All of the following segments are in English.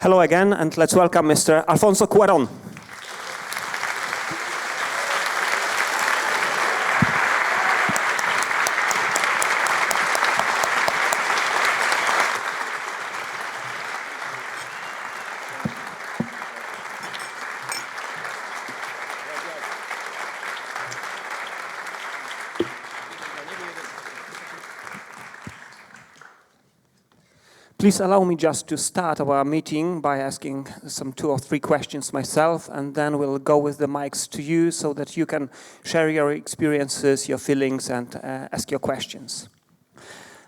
Hello again, and let's welcome Mr. Alfonso Cuarón. Please allow me just to start our meeting by asking some 2 or 3 questions myself, and then we'll go with the mics to you so that you can share your experiences, your feelings, and ask your questions.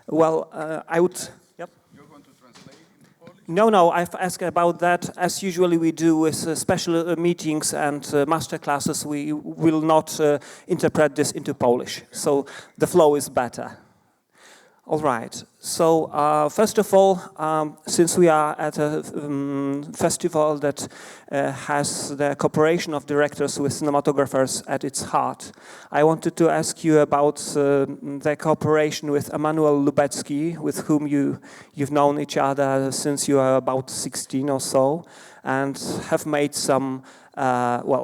Well, I would... Yep. You're going to translate in Polish? No, I've asked about that. As usually we do with special meetings and master classes, we will not interpret this into Polish, so the flow is better. All right. So first of all, since we are at a festival that has the cooperation of directors with cinematographers at its heart, I wanted to ask you about the cooperation with Emanuel Lubecki, with whom you've known each other since you are about 16 or so, and have made some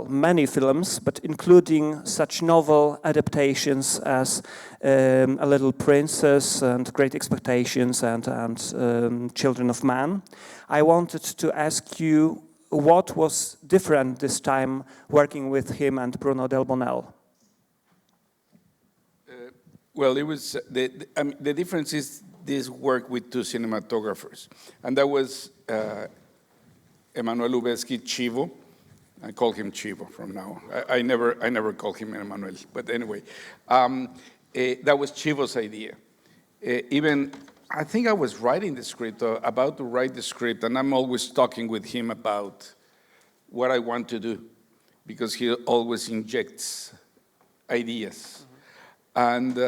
many films, but including such novel adaptations as A Little Princess and Great Expectations and Children of Man. I wanted to ask you what was different this time working with him and Bruno Delbonnel. Well, it was the difference is this work with 2 cinematographers, and that was Emanuel Lubecki, Chivo. I call him Chivo from now. I never call him Emanuel, but anyway, that was Chivo's idea. Even I think I was writing the script, about to write the script, and I'm always talking with him about what I want to do, because he always injects ideas. And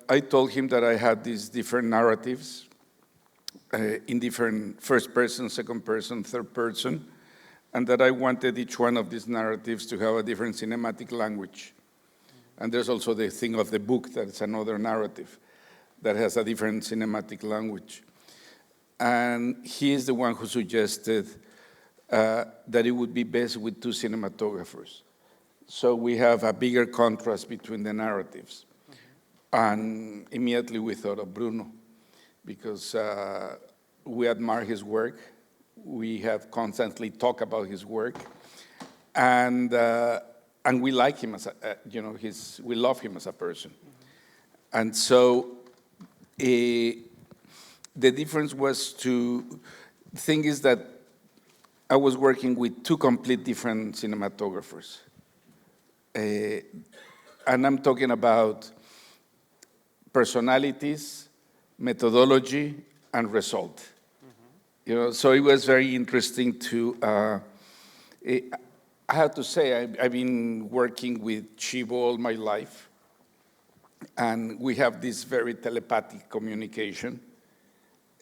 I told him that I had these different narratives in different first person, second person, third person, and that I wanted each one of these narratives to have a different cinematic language. And there's also the thing of the book, that's another narrative that has a different cinematic language. And he is the one who suggested that it would be best with 2 cinematographers. So we have a bigger contrast between the narratives. And immediately we thought of Bruno, because we admire his work. We have constantly talked about his work, and we like him as we love him as a person. And so the difference was the thing is that I was working with 2 complete different cinematographers. And I'm talking about personalities, methodology, and result. So it was very interesting to, I have to say, I've been working with Chivo all my life, and we have this very telepathic communication.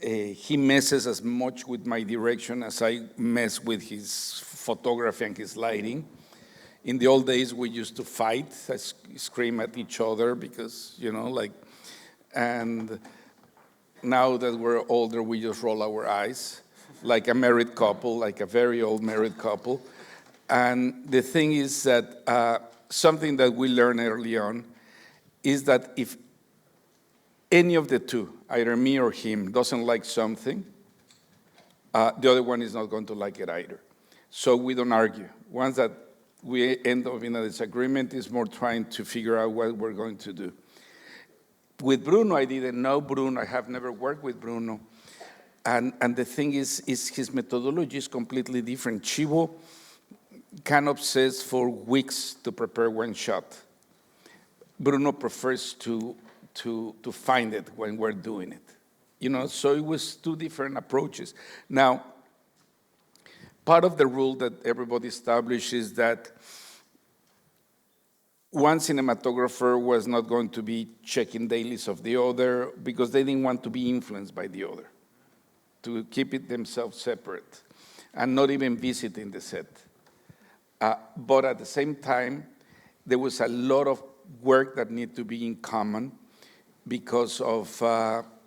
He messes as much with my direction as I mess with his photography and his lighting. In the old days, we used to fight, scream at each other because, and now that we're older, we just roll our eyes like a married couple, like a very old married couple. And the thing is that something that we learned early on is that if any of the 2, either me or him, doesn't like something, the other one is not going to like it either. So we don't argue. Once that we end up in a disagreement, it's more trying to figure out what we're going to do. With Bruno, I didn't know Bruno. I have never worked with Bruno. And the thing is his methodology is completely different. Chivo can obsess for weeks to prepare one shot. Bruno prefers to find it when we're doing it. So it was 2 different approaches. Now, part of the rule that everybody established is that one cinematographer was not going to be checking dailies of the other because they didn't want to be influenced by the other, to keep it themselves separate and not even visiting the set. But at the same time, there was a lot of work that needed to be in common because of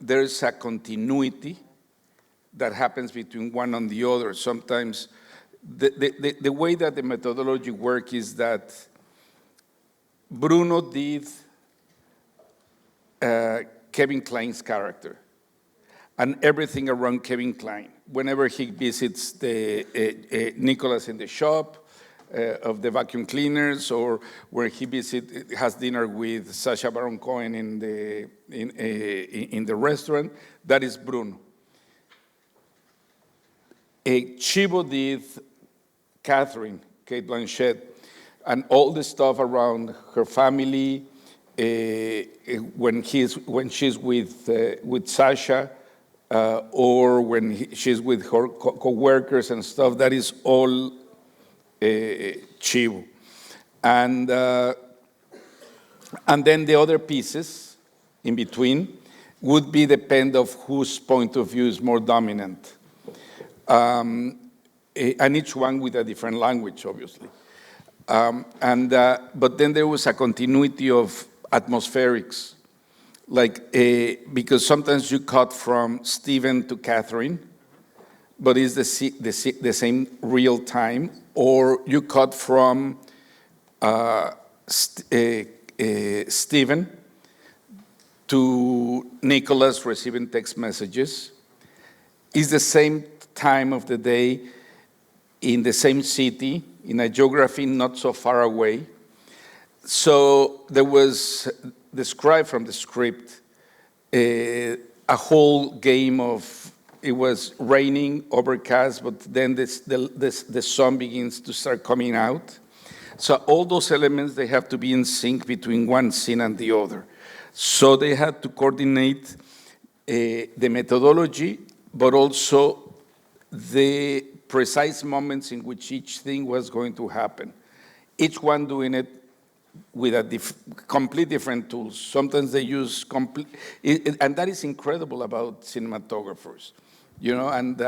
there is a continuity that happens between one and the other. Sometimes the way that the methodology works is that Bruno did Kevin Kline's character and everything around Kevin Kline. Whenever he visits the Nicholas in the shop of the vacuum cleaners, or where he has dinner with Sacha Baron Cohen in the restaurant, that is Bruno. Chivo did Catherine, Kate Blanchett, and all the stuff around her family, when she's with Sasha, or when she's with her co-workers and stuff. That is all Chivo. And then the other pieces in between would be depend of whose point of view is more dominant. And each one with a different language, obviously. But then there was a continuity of atmospherics, like because sometimes you cut from Stephen to Catherine, but it's the same real time, or you cut from Stephen to Nicholas receiving text messages. It's the same time of the day in the same city, in a geography not so far away. So there was described from the script a whole game of, it was raining, overcast, but then the sun begins to start coming out. So all those elements, they have to be in sync between one scene and the other. So they had to coordinate the methodology, but also the precise moments in which each thing was going to happen. Each one doing it with a complete different tools. Sometimes they use and that is incredible about cinematographers, and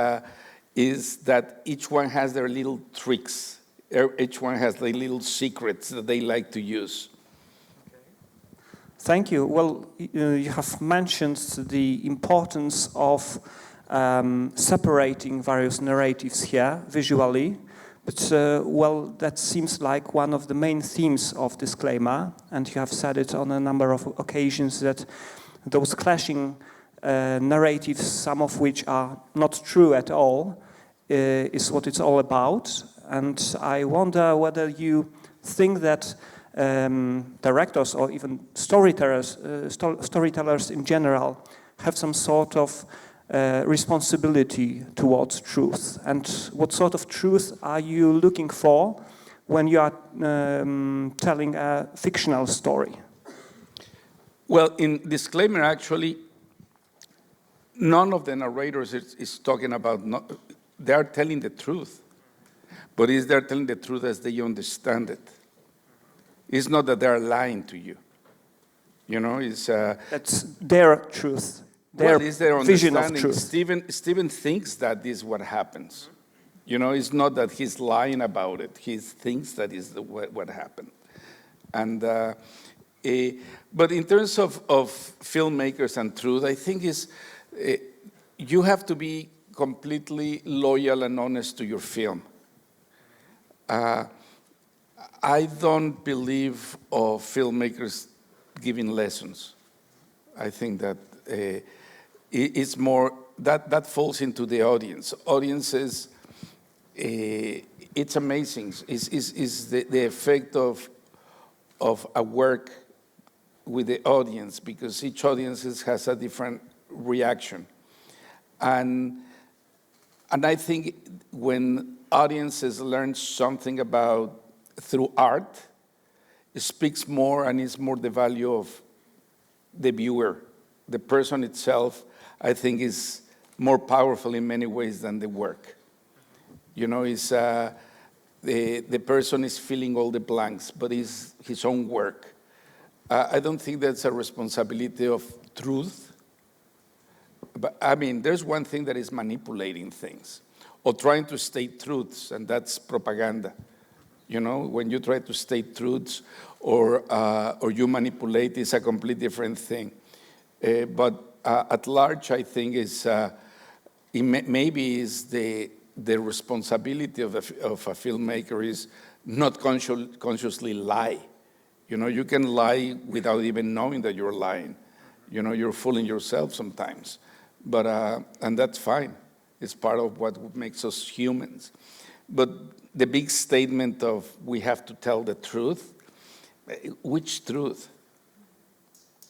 is that each one has their little tricks. Each one has their little secrets that they like to use. Thank you. Well, you have mentioned the importance of separating various narratives here visually, but well, that seems like one of the main themes of Disclaimer, and you have said it on a number of occasions that those clashing narratives, some of which are not true at all, is what it's all about. And I wonder whether you think that directors or even storytellers in general have some sort of responsibility towards truth, and what sort of truth are you looking for when you are telling a fictional story? Well, in Disclaimer, actually, none of the narrators is talking about, they are telling the truth, but they're telling the truth as they understand it. It's not that they're lying to you. It's... That's their truth. Their vision of truth. Stephen thinks that this is what happens. It's not that he's lying about it. He thinks that is what happened. And but in terms of filmmakers and truth, I think you have to be completely loyal and honest to your film. I don't believe of filmmakers giving lessons. I think that it's more that falls into the audience. Audiences, it's amazing. It's the effect of a work with the audience, because each audience has a different reaction, and I think when audiences learn something through art, it speaks more and is more the value of the viewer. The person itself, I think, is more powerful in many ways than the work. It's the person is filling all the blanks, but it's his own work. I don't think that's a responsibility of truth. But I mean, there's one thing that is manipulating things or trying to state truths, and that's propaganda. When you try to state truths or you manipulate, it's a completely different thing. But at large, I think maybe is the responsibility of a filmmaker is not consciously lie. You can lie without even knowing that you're lying. You're fooling yourself sometimes. But, and that's fine. It's part of what makes us humans. But the big statement of we have to tell the truth, which truth?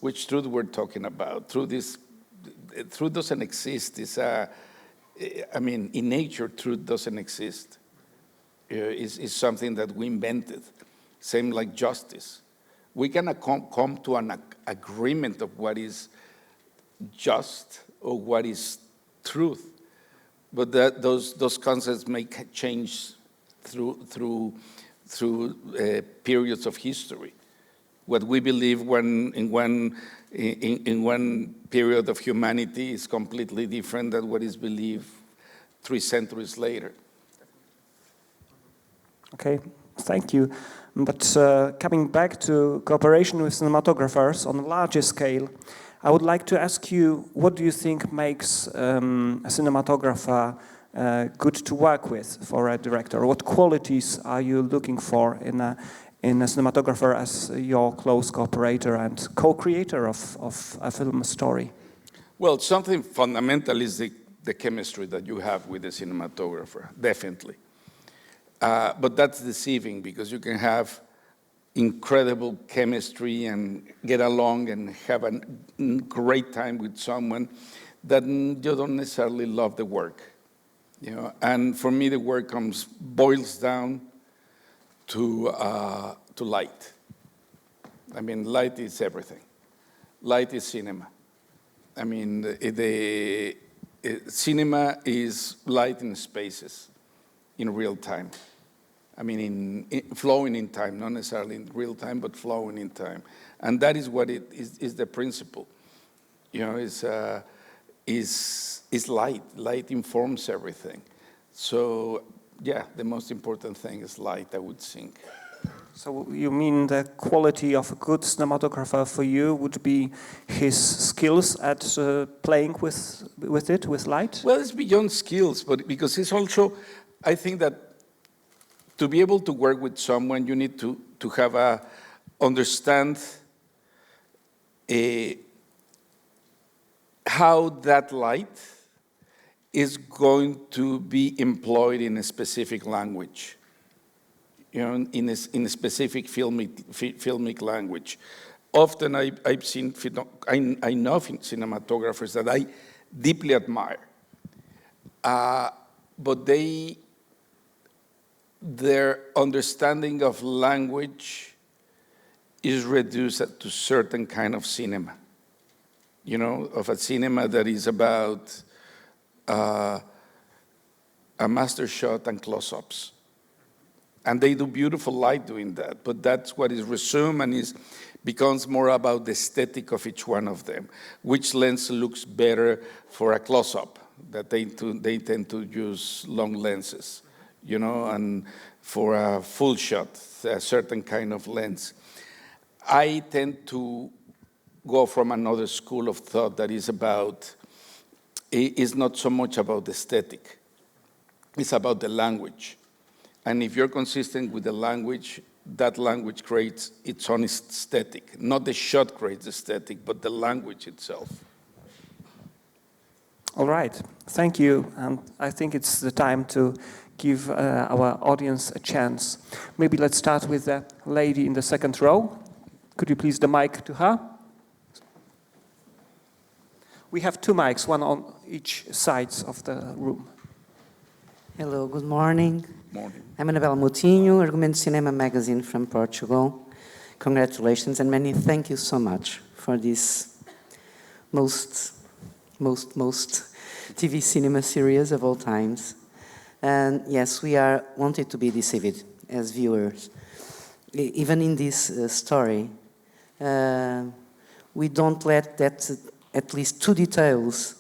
Which truth we're talking about? Truth doesn't exist. In nature, truth doesn't exist. It's something that we invented. Same like justice. We can come to an agreement of what is just or what is truth, but those concepts may change through periods of history. What we believe in one period of humanity is completely different than what is believed 3 centuries later. Okay, thank you. But coming back to cooperation with cinematographers on a larger scale, I would like to ask you, what do you think makes a cinematographer good to work with for a director? What qualities are you looking for in a cinematographer as your close cooperator and co-creator of a film story? Well, something fundamental is the chemistry that you have with the cinematographer, definitely. But that's deceiving because you can have incredible chemistry and get along and have a great time with someone that you don't necessarily love the work. And for me, the work boils down to light. I mean, light is everything. Light is cinema. I mean, cinema is light in spaces, in real time. I mean, flowing in time, not necessarily in real time, but flowing in time. And that is what is the principle. Is light. Light informs everything. So, yeah, the most important thing is light, I would think. So you mean the quality of a good cinematographer for you would be his skills at playing with light? Well, it's beyond skills, but because it's also, I think that to be able to work with someone, you need to have understand how that light is going to be employed in a specific language, in a specific filmic language. Often I know cinematographers that I deeply admire, but their understanding of language is reduced to certain kind of cinema, of a cinema that is about a master shot and close-ups. And they do beautiful light doing that, but that's what is resumed and becomes more about the aesthetic of each one of them. Which lens looks better for a close-up, that they tend to use long lenses. And for a full shot, a certain kind of lens. I tend to go from another school of thought that is not so much about the aesthetic. It's about the language. And if you're consistent with the language, that language creates its own aesthetic. Not the shot creates aesthetic, but the language itself. All right, thank you. And I think it's the time to give our audience a chance. Maybe let's start with the lady in the second row. Could you please the mic to her? We have 2 mics, one on each sides of the room. Hello, good morning. Morning. I'm Anabela Moutinho, Argumento Cinema magazine from Portugal. Congratulations and many thank you so much for this most TV cinema series of all times. And yes, we are wanted to be deceived as viewers. Even in this story, we don't let that at least 2 details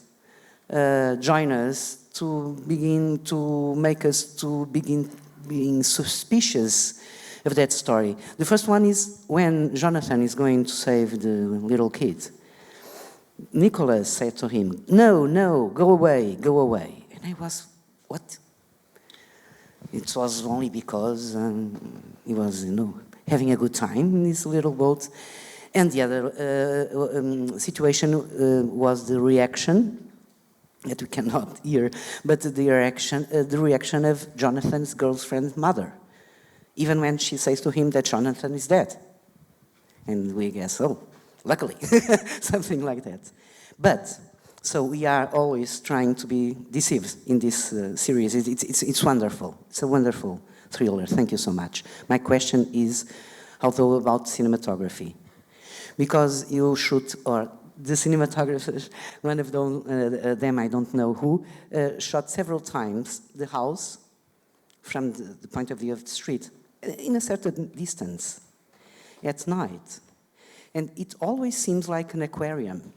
join us to begin to make us to begin being suspicious of that story. The first one is when Jonathan is going to save the little kid. Nicholas said to him, "No, no, go away, go away." And I was, what? It was only because he was, having a good time in this little boat. And the other situation was the reaction that we cannot hear, but the reaction of Jonathan's girlfriend's mother, even when she says to him that Jonathan is dead. And we guess, oh, luckily, something like that. But, so we are always trying to be deceived in this series. It's wonderful. It's a wonderful thriller. Thank you so much. My question is, although about cinematography, because you shoot, or the cinematographers, one of them, I don't know who, shot several times the house from the point of view of the street, in a certain distance, at night. And it always seems like an aquarium.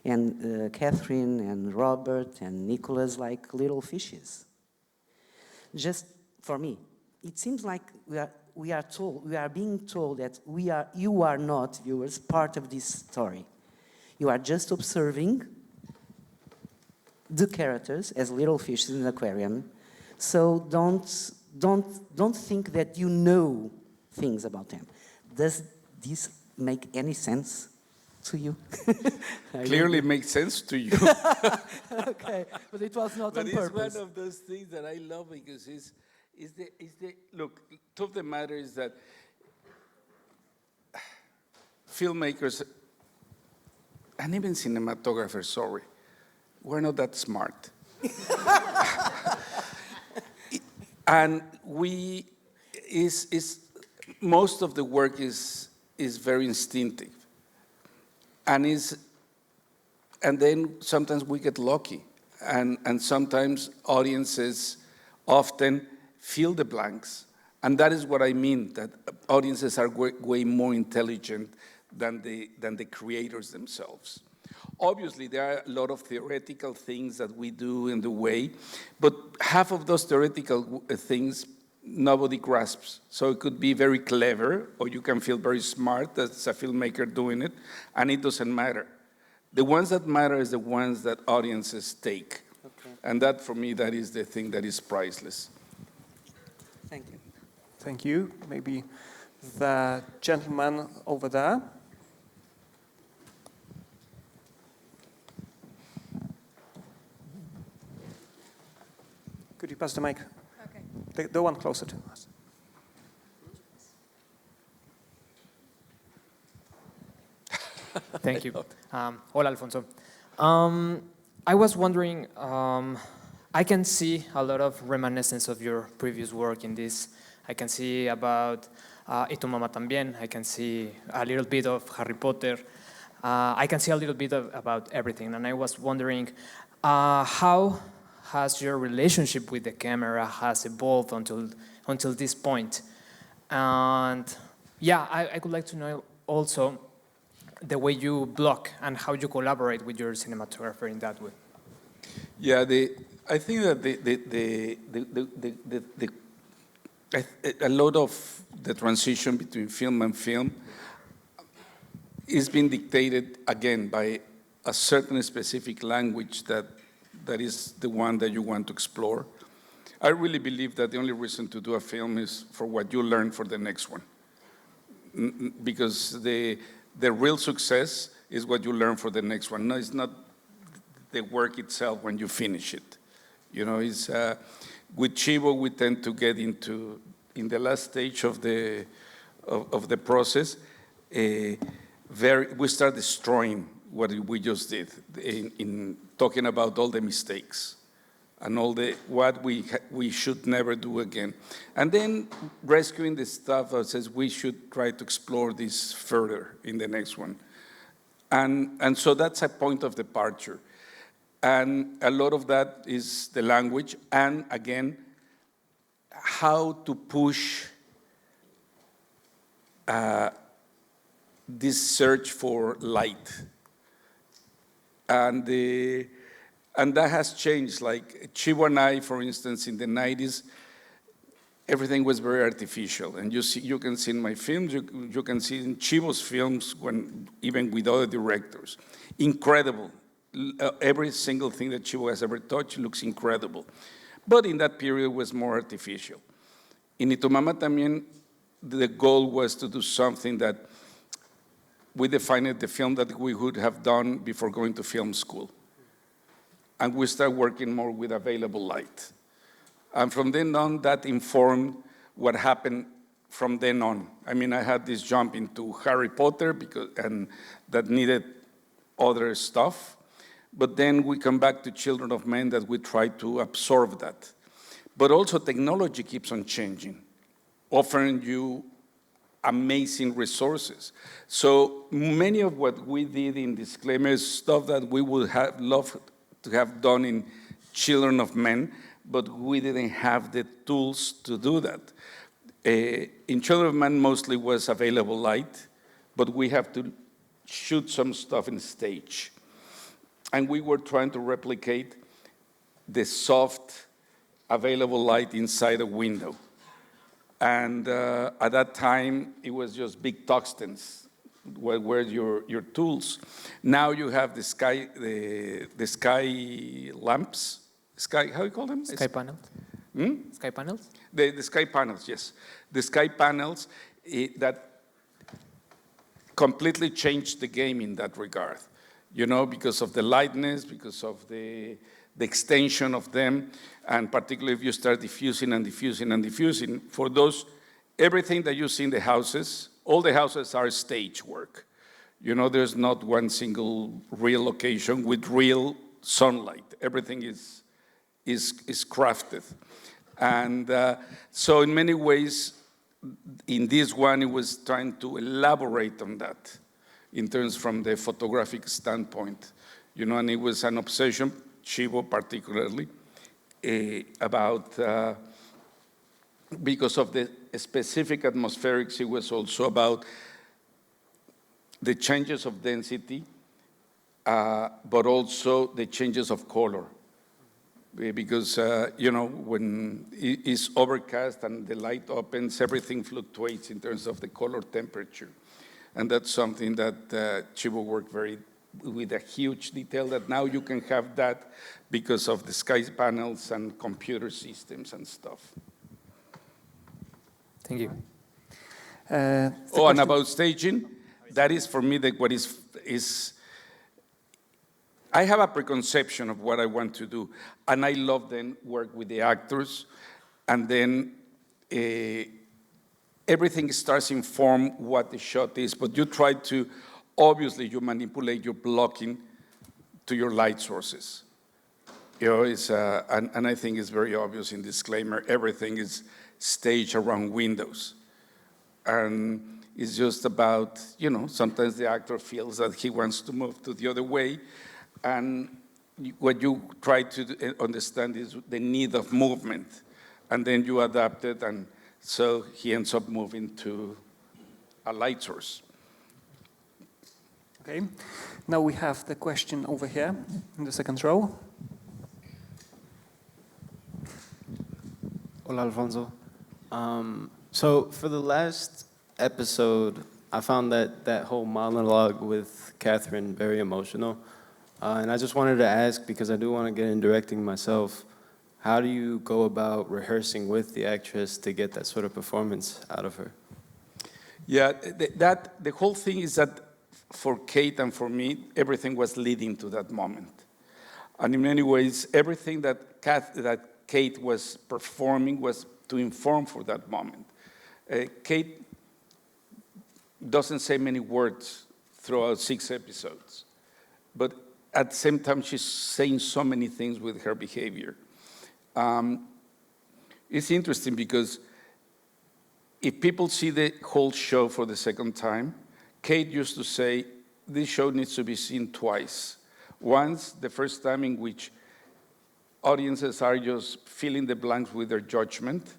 And Catherine and Robert and Nicholas like little fishes. Just for me, it seems like we are being told that you are not, viewers, part of this story. You are just observing the characters as little fishes in an aquarium. So don't think that you know things about them. Does this make any sense to you? Clearly makes sense to you. Okay, but it was not But on it's purpose. one of those things that I love because look, truth of the matter is that filmmakers and even cinematographers, sorry, we're not that smart. And most of the work is very instinctive. And then sometimes we get lucky. And sometimes audiences often fill the blanks. And that is what I mean, that audiences are way more intelligent than the creators themselves. Obviously, there are a lot of theoretical things that we do in the way, but half of those theoretical things nobody grasps. So it could be very clever, or you can feel very smart as a filmmaker doing it, and it doesn't matter. The ones that matter is the ones that audiences take. Okay. And that, for me, that is the thing that is priceless. Thank you. Thank you. Maybe the gentleman over there. Could you pass the mic? Okay. The one closer to us. Thank you. Hola, Alfonso. I was wondering, I can see a lot of reminiscence of your previous work in this. I can see about Y tu mamá también. I can see a little bit of Harry Potter. I can see a little bit about everything. And I was wondering, how has your relationship with the camera has evolved until this point? And yeah, I would like to know also the way you block and how you collaborate with your cinematographer in that way. Yeah, I think that a lot of the transition between film and film is being dictated again by a certain specific language that is the one that you want to explore. I really believe that the only reason to do a film is for what you learn for the next one, because the real success is what you learn for the next one. No, it's not the work itself when you finish it. You know, it's with Chivo we tend to get into in the last stage of the process. We start destroying what we just did in talking about all the mistakes and all what we should never do again, and then rescuing the stuff that says we should try to explore this further in the next one, and so that's a point of departure, and a lot of that is the language, and again, how to push this search for light, and that has changed. Like Chivo and I, for instance, in the 90s, everything was very artificial. And you can see in my films, you can see in Chivo's films, even with other directors. Incredible. Every single thing that Chivo has ever touched looks incredible. But in that period, it was more artificial. In Y Tu Mamá también, the goal was to do something that we defined the film that we would have done before going to film school. And we started working more with available light. And from then on, that informed what happened from then on. I mean, I had this jump into Harry Potter and that needed other stuff. But then we come back to Children of Men that we try to absorb that. But also technology keeps on changing, offering you amazing resources. So many of what we did in Disclaimer is stuff that we would have loved to have done in Children of Men, but we didn't have the tools to do that. In Children of Men, mostly was available light, but we have to shoot some stuff in stage. And we were trying to replicate the soft, available light inside a window. And at that time, it was just big tungstens were your tools. Now you have the sky lamps. How do you call them? Sky panels? Sky panels? The sky panels, yes. The sky panels that completely changed the game in that regard, because of the lightness, because of the extension of them, and particularly if you start diffusing and diffusing and diffusing. For those, everything that you see in the houses, all the houses are stage work. There's not one single real location with real sunlight. Everything is crafted. And so in many ways, in this one, it was trying to elaborate on that in terms from the photographic standpoint, and it was an obsession, Chivo particularly, about, because of the specific atmospherics, it was also about the changes of density, but also the changes of color. Because, when it's overcast and the light opens, everything fluctuates in terms of the color temperature. And that's something that Chivo worked with a huge detail that now you can have that because of the sky panels and computer systems and stuff. Thank you. And about staging, that is for me what is I have a preconception of what I want to do, and I love then work with the actors, and then everything starts to inform what the shot is, but you try to, obviously you manipulate your blocking to your light sources. And I think it's very obvious in Disclaimer, everything is staged around windows. And it's just about, sometimes the actor feels that he wants to move to the other way, and what you try to understand is the need of movement, and then you adapt it, and so he ends up moving to a light source. Okay, now we have the question over here in the second row. Hola, Alfonso. So for the last episode, I found that whole monologue with Catherine very emotional. And I just wanted to ask, because I do want to get in directing myself, how do you go about rehearsing with the actress to get that sort of performance out of her? Yeah, the whole thing is that for Kate and for me, everything was leading to that moment. And in many ways, everything that Kate was performing was to inform for that moment. Kate doesn't say many words throughout 6 episodes, but at the same time, she's saying so many things with her behavior. It's interesting because if people see the whole show for the second time, Kate used to say, this show needs to be seen twice. Once, the first time in which audiences are just filling the blanks with their judgment,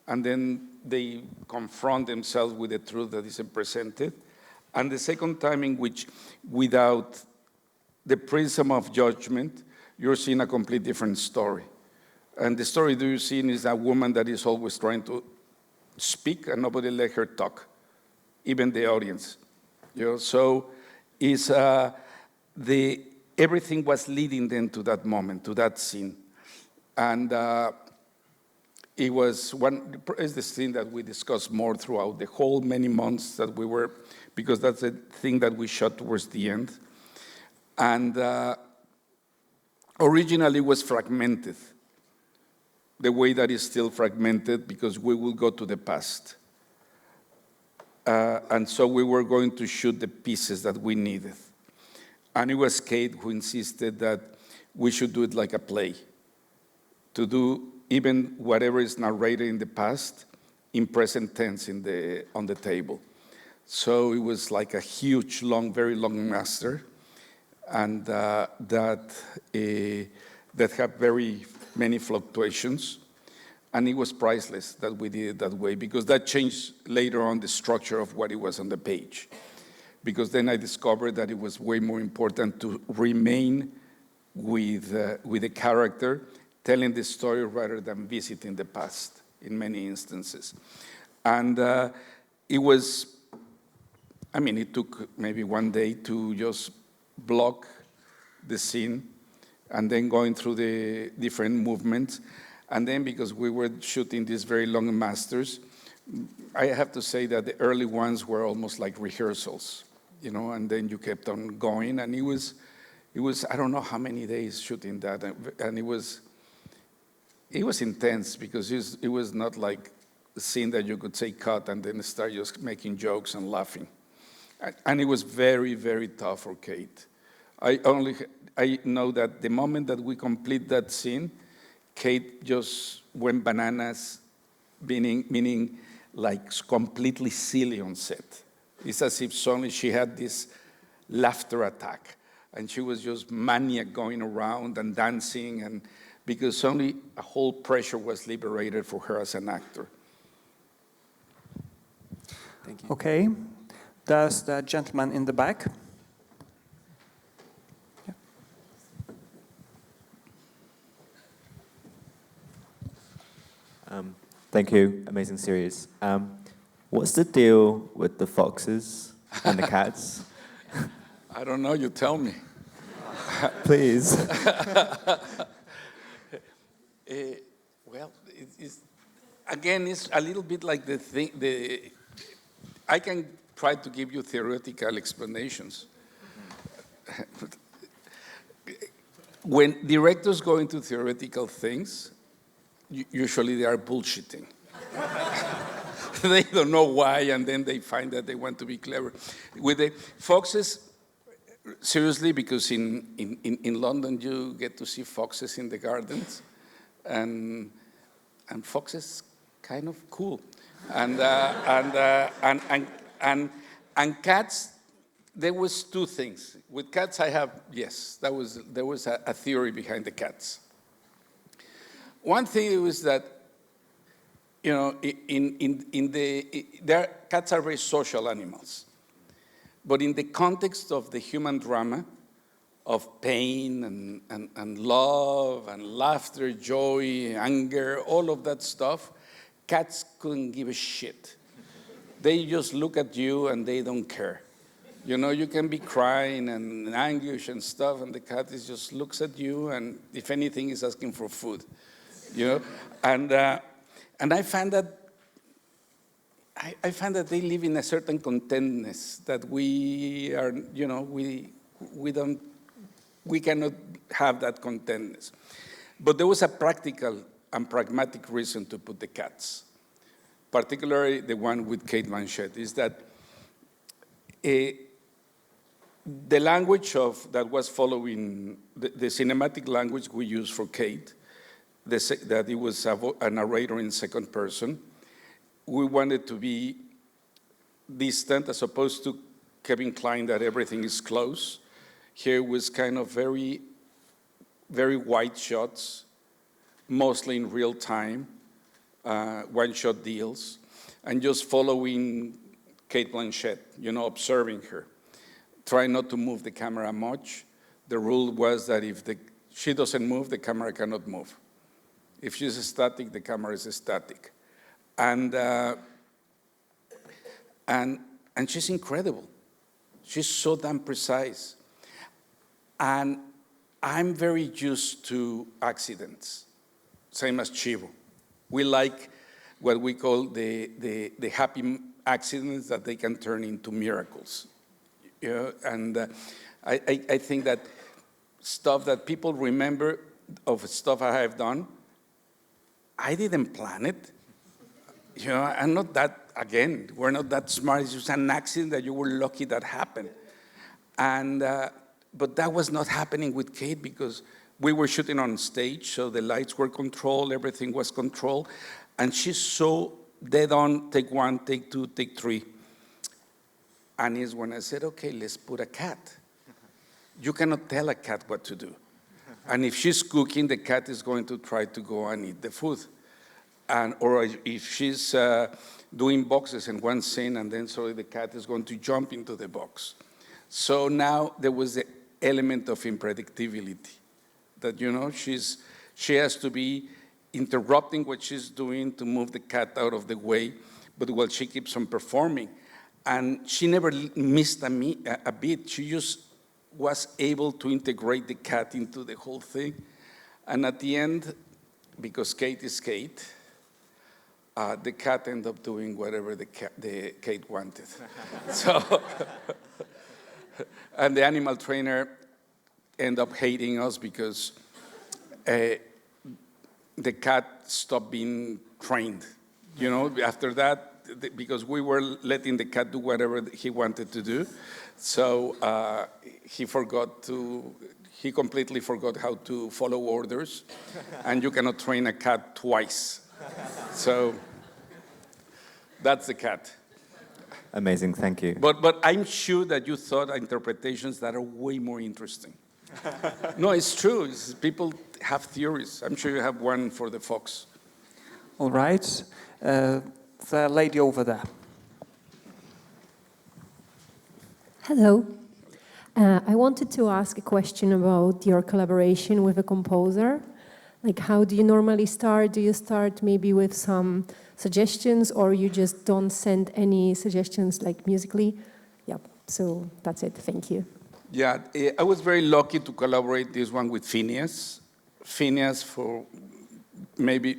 and then they confront themselves with the truth that is presented. And the second time in which, without the prism of judgment, you're seeing a completely different story. And the story that you're seeing is a woman that is always trying to speak and nobody let her talk, even the audience. So it's everything was leading them to that moment, to that scene. And it was is the scene that we discussed more throughout the whole many months that we were, because that's the thing that we shot towards the end. And originally it was fragmented, the way that is still fragmented, because we will go to the past. And so we were going to shoot the pieces that we needed. And it was Kate who insisted that we should do it like a play, to do even whatever is narrated in the past in present tense on the table. So it was like a huge, long, very long master, and that had very many fluctuations. And it was priceless that we did it that way, because that changed later on the structure of what it was on the page. Because then I discovered that it was way more important to remain with the character, telling the story rather than visiting the past in many instances. And it took maybe one day to just block the scene and then going through the different movements. And then because we were shooting these very long masters, I have to say that the early ones were almost like rehearsals, and then you kept on going. And it was I don't know how many days shooting that. And it was intense, because it was not like a scene that you could say cut and then start just making jokes and laughing. And it was very, very tough for Kate. I know that the moment that we complete that scene, Kate just went bananas, meaning like completely silly on set. It's as if suddenly she had this laughter attack, and she was just maniac going around and dancing, and because suddenly a whole pressure was liberated for her as an actor. Thank you. Okay, there's the gentleman in the back. Thank you, amazing series. What's the deal with the foxes and the cats? I don't know, you tell me. Please. Well, it's a little bit like the thing. I can try to give you theoretical explanations. When directors go into theoretical things, usually they are bullshitting. They don't know why, and then they find that they want to be clever. With the foxes, seriously, because in London you get to see foxes in the gardens, and foxes kind of cool, and cats. There was two things with cats. There was a theory behind the cats. One thing was that, cats are very social animals, but in the context of the human drama, of pain and love and laughter, joy, anger, all of that stuff, cats couldn't give a shit. They just look at you and they don't care. You can be crying and anguish and stuff, and the cat just looks at you, and if anything, is asking for food. And I find that they live in a certain contentness that we are, we cannot have that contentness. But there was a practical and pragmatic reason to put the cats, particularly the one with Cate Blanchett, is that the language that was following the cinematic language we used for Kate, that it was a narrator in second person. We wanted to be distant as opposed to Kevin Kline, that everything is close. Here was kind of very, very wide shots, mostly in real time, one-shot deals, and just following Cate Blanchett, observing her. Try not to move the camera much. The rule was that if she doesn't move, the camera cannot move. If she's static, the camera is static. And she's incredible. She's so damn precise. And I'm very used to accidents, same as Chivo. We like what we call the happy accidents that they can turn into miracles. You know? And I think that stuff that people remember of stuff I have done, I didn't plan it. You know, I'm not that, again, we're not that smart. It's just an accident that you were lucky that happened. And, but that was not happening with Kate because we were shooting on stage, so the lights were controlled, everything was controlled. And she's so dead on, take one, take two, take three. And it's when I said, okay, let's put a cat. You cannot tell a cat what to do. And if she's cooking, the cat is going to try to go and eat the food. And, or if she's doing boxes in one scene, and then so the cat is going to jump into the box. So now there was the element of unpredictability, that, you know, she has to be interrupting what she's doing to move the cat out of the way, but while she keeps on performing. And she never missed a beat. She just was able to integrate the cat into the whole thing. And at the end, because Kate is Kate, the cat ended up doing whatever the Kate wanted. So, and the animal trainer ended up hating us because the cat stopped being trained. You know, after that, because we were letting the cat do whatever he wanted to do. So he completely forgot how to follow orders. And you cannot train a cat twice. So that's the cat. Amazing, thank you. But I'm sure that you thought interpretations that are way more interesting. No, it's true. People have theories. I'm sure you have one for the fox. All right. The lady over there. Hello. I wanted to ask a question about your collaboration with a composer. Like, how do you normally start? Do you start maybe with some suggestions, or you just don't send any suggestions, like musically? Yeah, so that's it. Thank you. Yeah, I was very lucky to collaborate this one with Phineas. Phineas, for maybe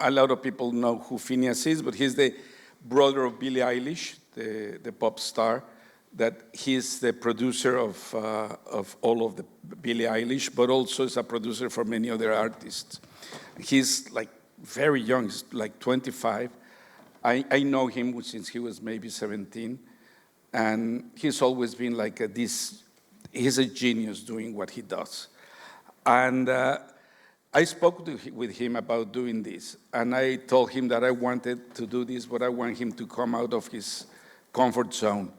a lot of people know who Phineas is, but he's the brother of Billie Eilish, the pop star. That he's the producer of all of the Billie Eilish, but also is a producer for many other artists. He's like very young, he's like 25. I know him since he was maybe 17, and he's always been like he's a genius doing what he does. And I spoke with him about doing this, and I told him that I wanted to do this, but I want him to come out of his comfort zone.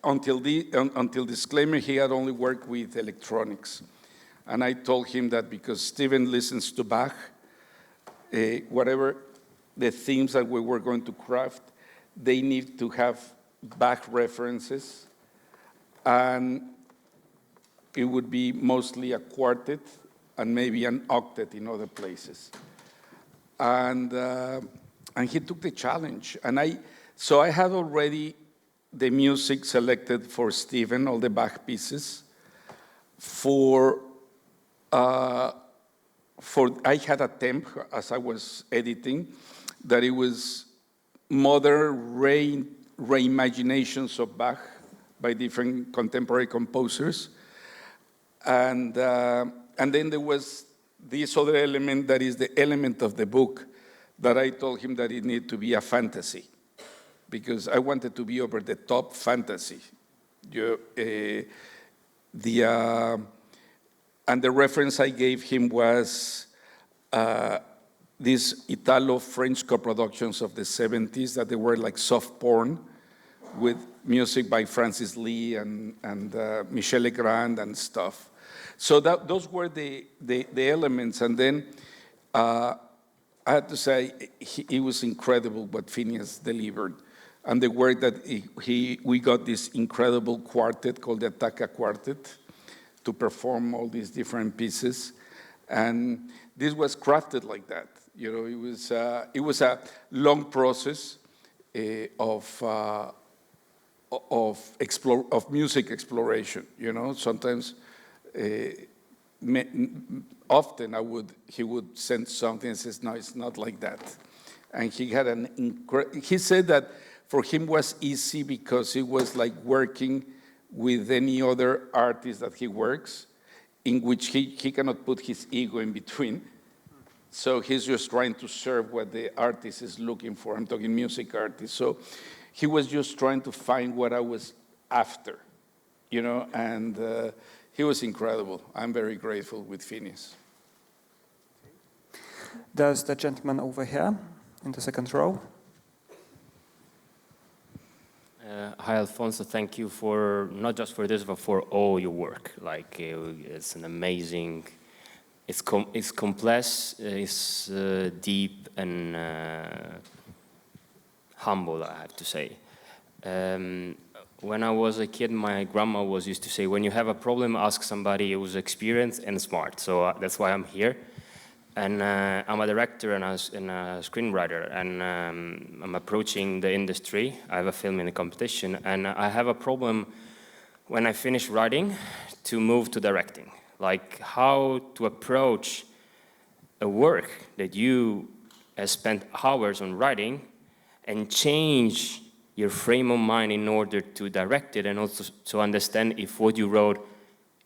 Until disclaimer, he had only worked with electronics. And I told him that because Steven listens to Bach, whatever the themes that we were going to craft, they need to have Bach references. And it would be mostly a quartet and maybe an octet in other places. And he took the challenge. So I had already the music selected for Steven, all the Bach pieces. I had a temp as I was editing, that it was modern reimaginations of Bach by different contemporary composers. And then there was this other element that is the element of the book that I told him that it needed to be a fantasy, because I wanted to be over the top fantasy. And the reference I gave him was these Italo-French co-productions of the 70s that they were like soft porn with music by Francis Lee and Michel Legrand and stuff. So those were the elements. And then I had to say, it was incredible what Phineas delivered. And the work that we got this incredible quartet called the Attacca Quartet to perform all these different pieces. And this was crafted like that. You know, it was a long process of music exploration. You know, sometimes, often he would send something and says, no, it's not like that. And he had he said that for him was easy because it was like working with any other artist that he works, in which he cannot put his ego in between. So he's just trying to serve what the artist is looking for. I'm talking music artists. So he was just trying to find what I was after, you know, and he was incredible. I'm very grateful with Phineas. There's the gentleman over here in the second row. Hi, Alfonso. Thank you for not just for this, but for all your work. Like it's an amazing. It's complex. It's deep and humble. I have to say. When I was a kid, my grandma used to say, "When you have a problem, ask somebody who's experienced and smart." So that's why I'm here. And I'm a director and a screenwriter, and I'm approaching the industry. I have a film in a competition, and I have a problem when I finish writing to move to directing. Like how to approach a work that you have spent hours on writing and change your frame of mind in order to direct it, and also to understand if what you wrote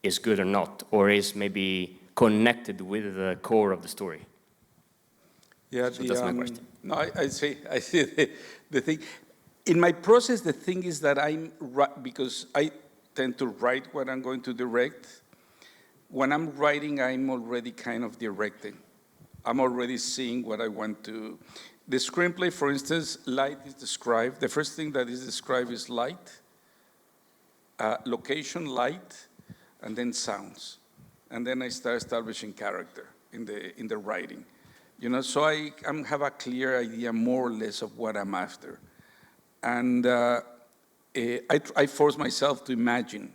is good or not, or is maybe connected with the core of the story. Yeah, so that's my question. No, I see the thing. In my process, the thing is that because I tend to write what I'm going to direct. When I'm writing, I'm already kind of directing. I'm already seeing what I want to. The screenplay, for instance, light is described. The first thing that is described is light, location, light, and then sounds. And then I start establishing character in the writing, you know. So I have a clear idea, more or less, of what I'm after, and I force myself to imagine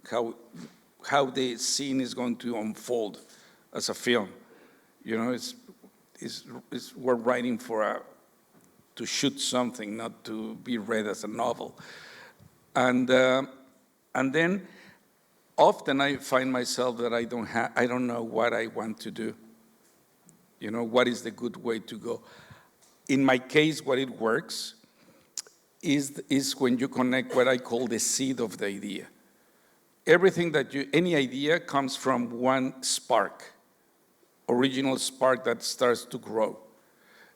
how the scene is going to unfold as a film. You know, we're writing to shoot something, not to be read as a novel, and then. Often I find myself that I don't know what I want to do. You know, what is the good way to go? In my case, what it works is when you connect what I call the seed of the idea. Everything any idea comes from one spark, original spark that starts to grow.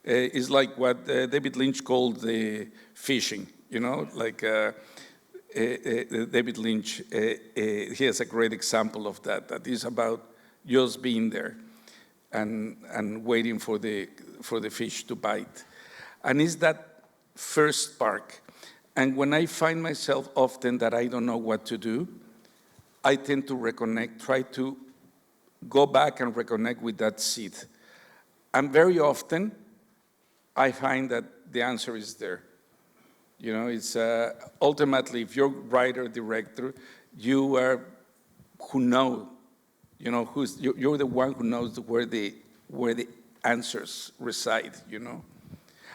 It's like what David Lynch called the fishing, you know, like David Lynch, he has a great example of that is about just being there and waiting for the fish to bite. And it's that first spark. And when I find myself often that I don't know what to do, I tend to reconnect, try to go back and reconnect with that seed. And very often, I find that the answer is there. You know, it's ultimately, if you're writer, director, you are who know, you know, you're the one who knows where the answers reside, you know.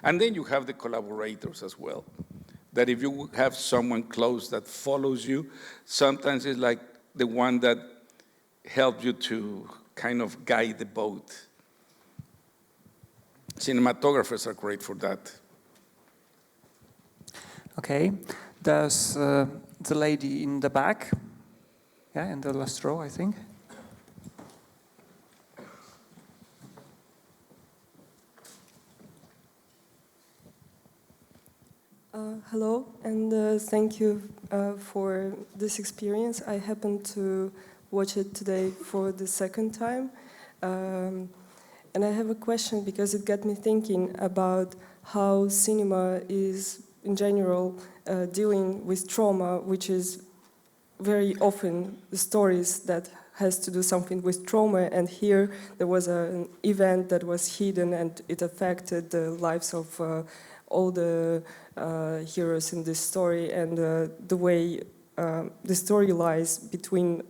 And then you have the collaborators as well. That if you have someone close that follows you, sometimes it's like the one that helps you to kind of guide the boat. Cinematographers are great for that. Okay, there's the lady in the back, yeah, in the last row, I think. Hello, and thank you for this experience. I happened to watch it today for the second time, and I have a question because it got me thinking about how cinema is in general, dealing with trauma, which is very often the stories that has to do something with trauma. And here there was an event that was hidden and it affected the lives of all the heroes in this story. And the way the story lies between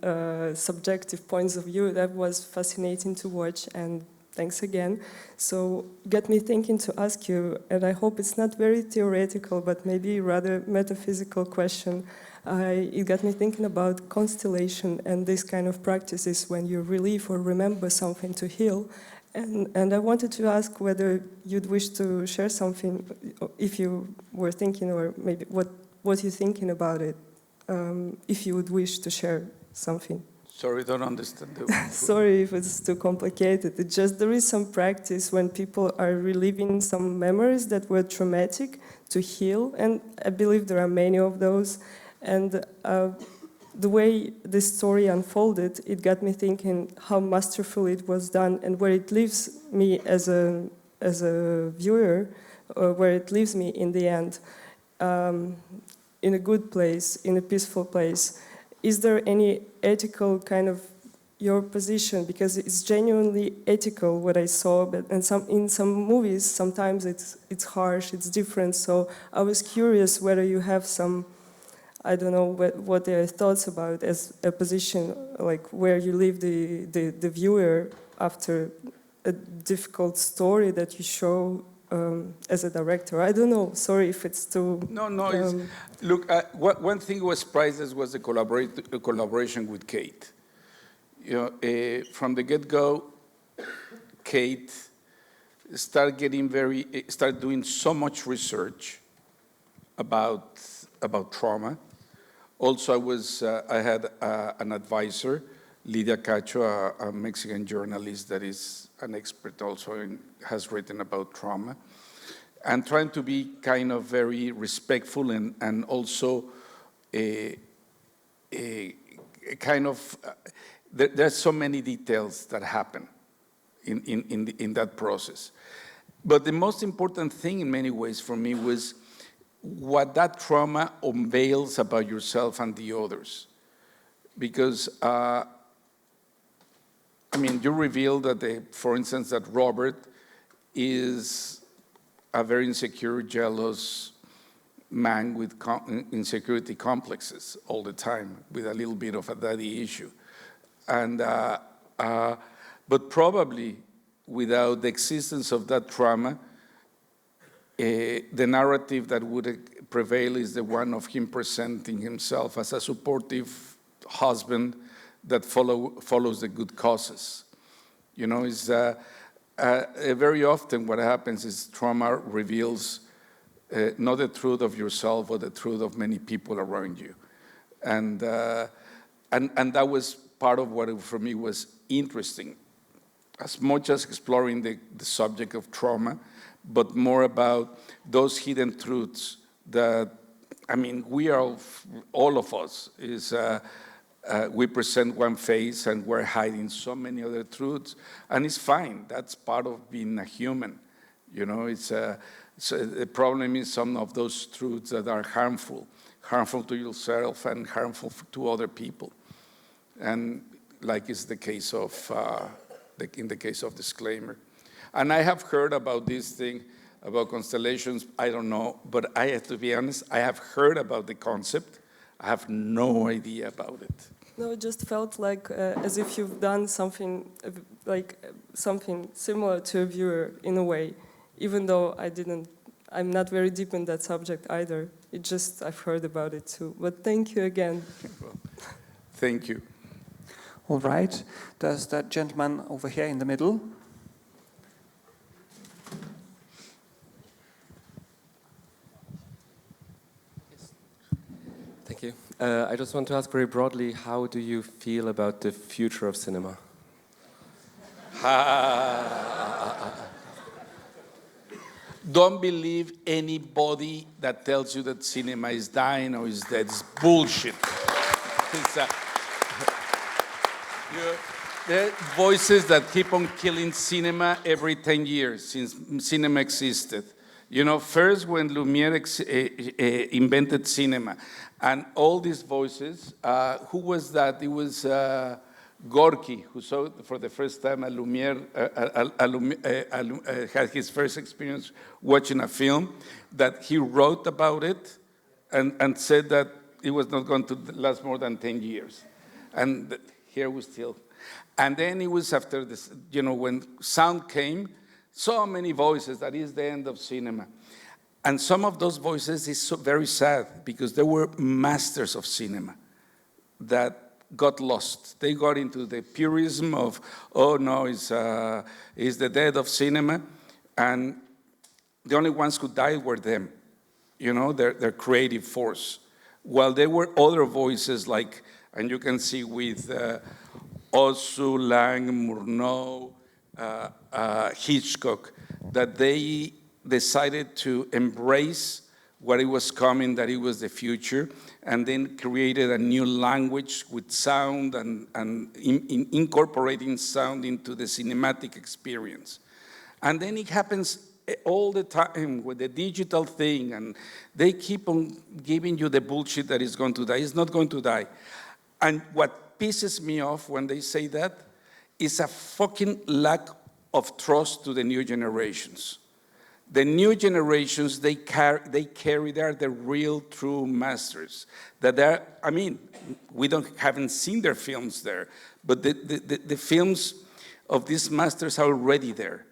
subjective points of view. That was fascinating to watch, and thanks again. So got me thinking to ask you, and I hope it's not very theoretical, but maybe rather metaphysical question. It got me thinking about constellation and this kind of practices when you relive or remember something to heal. And I wanted to ask whether you'd wish to share something, if you were thinking, or maybe what you're thinking about it, if you would wish to share something. Sorry, don't understand. Sorry if it's too complicated. It's just there is some practice when people are reliving some memories that were traumatic to heal, and I believe there are many of those. And the way this story unfolded, it got me thinking how masterful it was done, and where it leaves me as a viewer, or where it leaves me in the end, in a good place, in a peaceful place. Is there any ethical kind of your position? Because it's genuinely ethical what I saw, but in some movies sometimes it's harsh, it's different. So I was curious whether you have some, I don't know what their thoughts about as a position, like where you leave the viewer after a difficult story that you show as a director. I don't know. Sorry if it's too. No. Look, one thing was priceless was the collaboration with Kate. You know, from the get-go, Kate started doing so much research about trauma. Also, I had an advisor, Lidia Cacho, a Mexican journalist that is an expert also has written about trauma, and trying to be kind of very respectful and also a kind of, there's so many details that happen in that process. But the most important thing in many ways for me was what that trauma unveils about yourself and the others. Because, I mean, you reveal that, for instance, that Robert is a very insecure, jealous man with insecurity complexes all the time, with a little bit of a daddy issue. And, but probably without the existence of that trauma, the narrative that would prevail is the one of him presenting himself as a supportive husband that follows the good causes. You know, it's very often what happens is trauma reveals not the truth of yourself, but the truth of many people around you. And that was part of what for me was interesting, as much as exploring the subject of trauma, but more about those hidden truths that, I mean, we are, all of us, we present one face and we're hiding so many other truths, and it's fine. That's part of being a human. You know, so the problem is some of those truths that are harmful to yourself and harmful to other people. And like is the case of, in the case of Disclaimer. And I have heard about this thing, about constellations, I don't know, but I have to be honest, I have heard about the concept. I have no idea about it. No, it just felt like as if you've done something, like something similar to a viewer in a way, even though I'm not very deep in that subject either. It just, I've heard about it too. But thank you again. Well, thank you. All right. There's that gentleman over here in the middle. Thank you. I just want to ask very broadly, how do you feel about the future of cinema? Don't believe anybody that tells you that cinema is dying or is dead. It's bullshit. There are voices that keep on killing cinema every 10 years since cinema existed. You know, first when Lumiere invented cinema, and all these voices, who was that? It was Gorky, who saw for the first time a Lumiere, had his first experience watching a film, that he wrote about it and said that it was not going to last more than 10 years. And here we still. And then it was after this, you know, when sound came, so many voices, that is the end of cinema. And some of those voices is so very sad because they were masters of cinema that got lost. They got into the purism of, oh no, it's the death of cinema. And the only ones who died were them, you know, their creative force. While there were other voices like, and you can see with Ozu, Lang, Murnau, Hitchcock, that they decided to embrace what it was coming, that it was the future, and then created a new language with sound and incorporating sound into the cinematic experience. And then it happens all the time with the digital thing, and they keep on giving you the bullshit that is going to die. It's not going to die. And what pisses me off when they say that is a fucking lack of trust to the new generations. The new generations, they are the real, true masters. That they're, I mean, we haven't seen their films there, but the films of these masters are already there,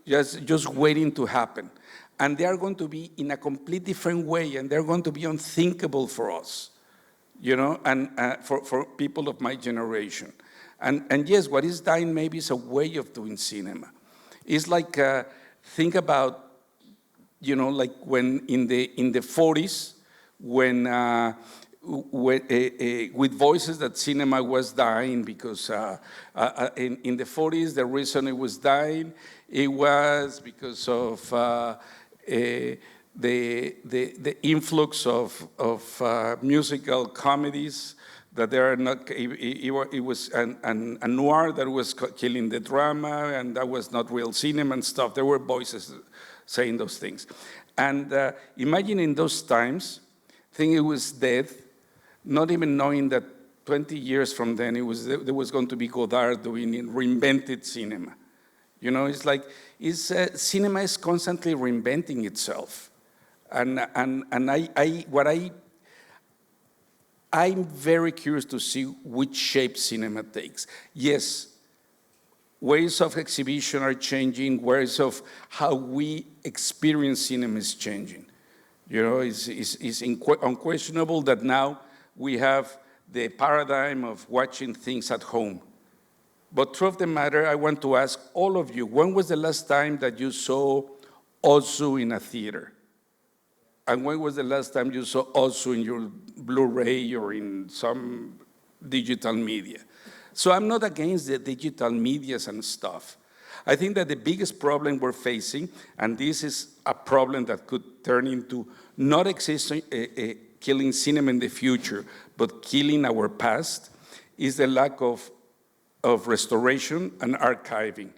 just waiting to happen. And they are going to be in a complete different way, and they're going to be unthinkable for us, you know, and for people of my generation. And yes, what is dying maybe is a way of doing cinema. It's like, think about, you know, like when in the 40s, when with voices that cinema was dying, because in the 40s, the reason it was dying, it was because of the influx of musical comedies, that there are not, it was a noir that was killing the drama, and that was not real cinema and stuff. There were voices saying those things. And imagine in those times, thinking it was dead, not even knowing that 20 years from then there was going to be Godard doing reinvented cinema. You know, it's like, cinema is constantly reinventing itself. And I'm very curious to see which shape cinema takes. Yes, ways of exhibition are changing, ways of how we experience cinema is changing. You know, it's unquestionable that now we have the paradigm of watching things at home. But truth of the matter, I want to ask all of you, when was the last time that you saw Ozu in a theater? And when was the last time you saw Ozu in your Blu-ray or in some digital media? So I'm not against the digital medias and stuff. I think that the biggest problem we're facing, and this is a problem that could turn into not existing, killing cinema in the future, but killing our past, is the lack of restoration and archiving.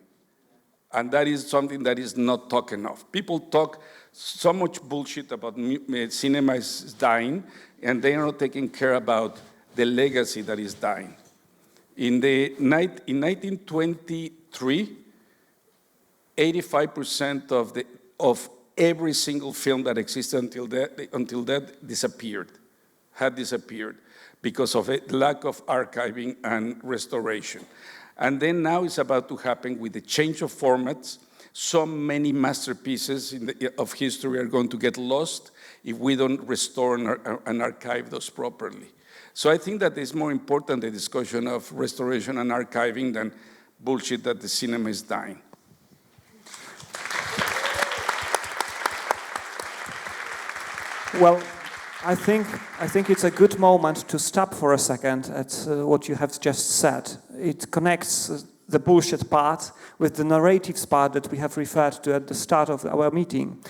And that is something that is not talked enough. People talk so much bullshit about cinema is dying, and they are not taking care about the legacy that is dying. In 1923, 85% of every single film that existed until that had disappeared because of a lack of archiving and restoration. And then now it's about to happen with the change of formats. So many masterpieces of history are going to get lost if we don't restore and archive those properly. So I think that it's more important, the discussion of restoration and archiving, than bullshit that the cinema is dying. Well, I think it's a good moment to stop for a second at what you have just said. It connects the bullshit part with the narratives part that we have referred to at the start of our meeting.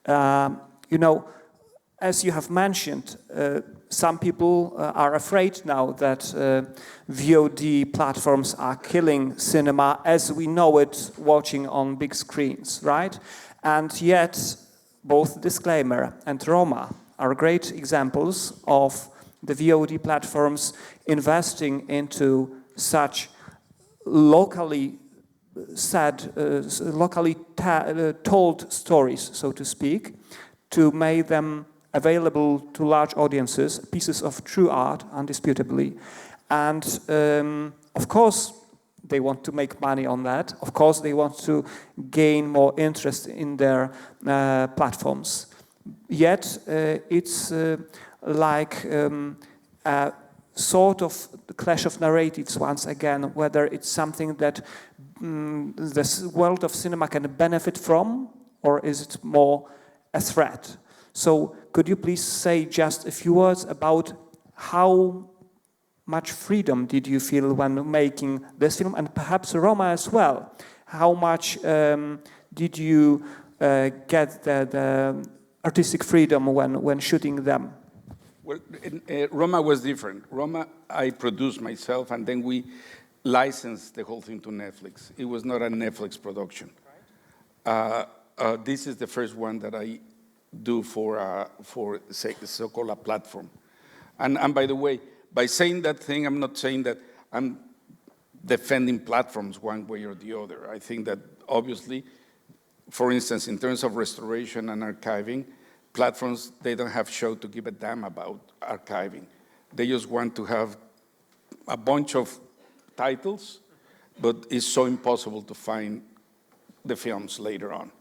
You know, as you have mentioned, some people are afraid now that VOD platforms are killing cinema as we know it watching on big screens, right? And yet, both Disclaimer and Roma are great examples of the VOD platforms investing into such locally told stories, so to speak, to make them available to large audiences, pieces of true art, indisputably. And of course, they want to make money on that. Of course, they want to gain more interest in their platforms. Yet, it's like a sort of clash of narratives once again, whether it's something that this world of cinema can benefit from, or is it more a threat? So could you please say just a few words about how much freedom did you feel when making this film, and perhaps Roma as well? How much did you get the artistic freedom when shooting them? Well, Roma was different. Roma, I produced myself, and then we licensed the whole thing to Netflix. It was not a Netflix production. This is the first one that I do for so-called a platform. And by the way, by saying that thing, I'm not saying that I'm defending platforms one way or the other. I think that obviously, for instance, in terms of restoration and archiving, platforms, they don't have show to give a damn about archiving. They just want to have a bunch of titles, but it's so impossible to find the films later on.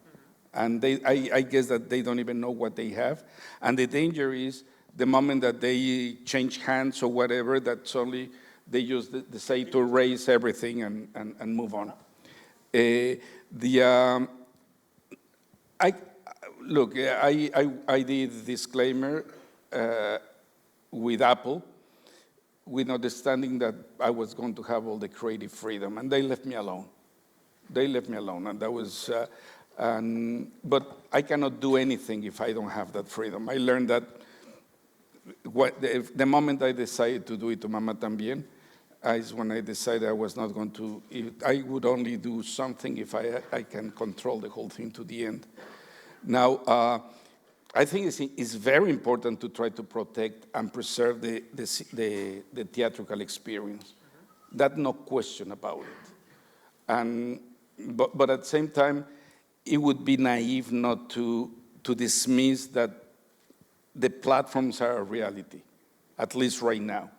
And I guess that they don't even know what they have. And the danger is the moment that they change hands or whatever, that suddenly they just decide to erase everything and move on. Look, I did disclaimer with Apple, with understanding that I was going to have all the creative freedom, and they left me alone. They left me alone, and that was. But I cannot do anything if I don't have that freedom. I learned that the moment I decided to do it to Mama Tambien, is when I decided I was not going to. I would only do something if I can control the whole thing to the end. Now, I think it's very important to try to protect and preserve the theatrical experience. That's no question about it. But at the same time, it would be naive not to dismiss that the platforms are a reality, at least right now.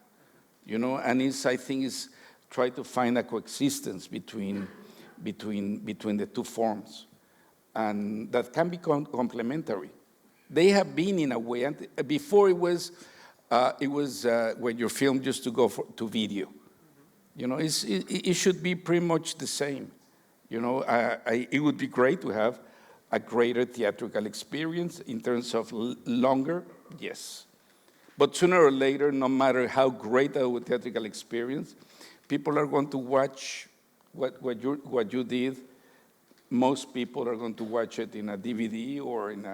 You know, and I think it's try to find a coexistence between the two forms, and that can be complementary. They have been in a way. And before it was when your film used to go to video. You know, it should be pretty much the same. You know, it would be great to have a greater theatrical experience in terms of longer, yes. But sooner or later, no matter how great a theatrical experience, people are going to watch what you did. Most people are going to watch it in a DVD or in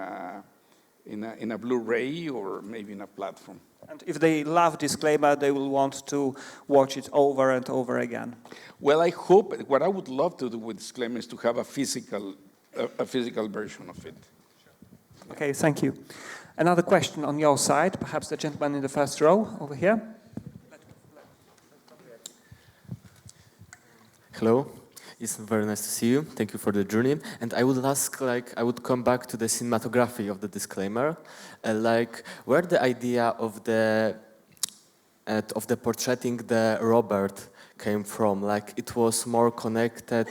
a Blu-ray or maybe in a platform. And if they love disclaimer, they will want to watch it over and over again. Well, I hope, what I would love to do with disclaimer is to have a physical version of it. Okay, thank you. Another question on your side, perhaps the gentleman in the first row over here. Hello. It's very nice to see you. Thank you for the journey. And I would ask, I would come back to the cinematography of the disclaimer. Where the idea of the portraying the Robert came from? Like, it was more connected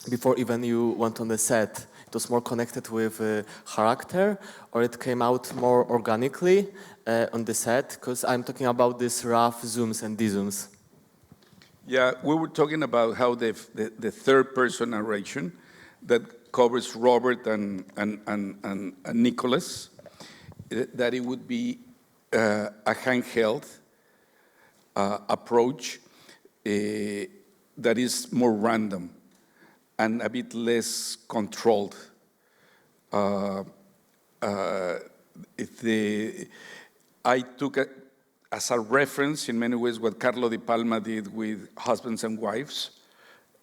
before even you went on the set. It was more connected with character, or it came out more organically on the set? Because I'm talking about these rough zooms and de-zooms. Yeah, we were talking about how the third-person narration that covers Robert and Nicholas, that it would be a handheld approach that is more random and a bit less controlled. I took as a reference, in many ways, what Carlo Di Palma did with Husbands and Wives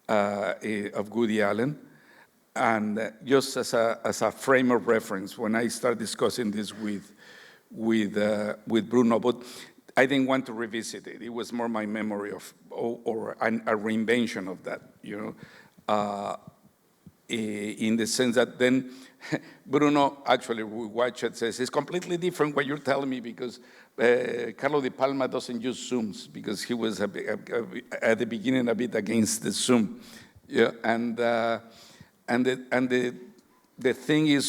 of Woody Allen. And just as a frame of reference, when I started discussing this with Bruno, but I didn't want to revisit it. It was more my memory of, or a reinvention of that, you know. in the sense that then Bruno, actually, we watch it, says, it's completely different what you're telling me because Carlo Di Palma doesn't use zooms because he was at the beginning a bit against the zoom. Yeah, and the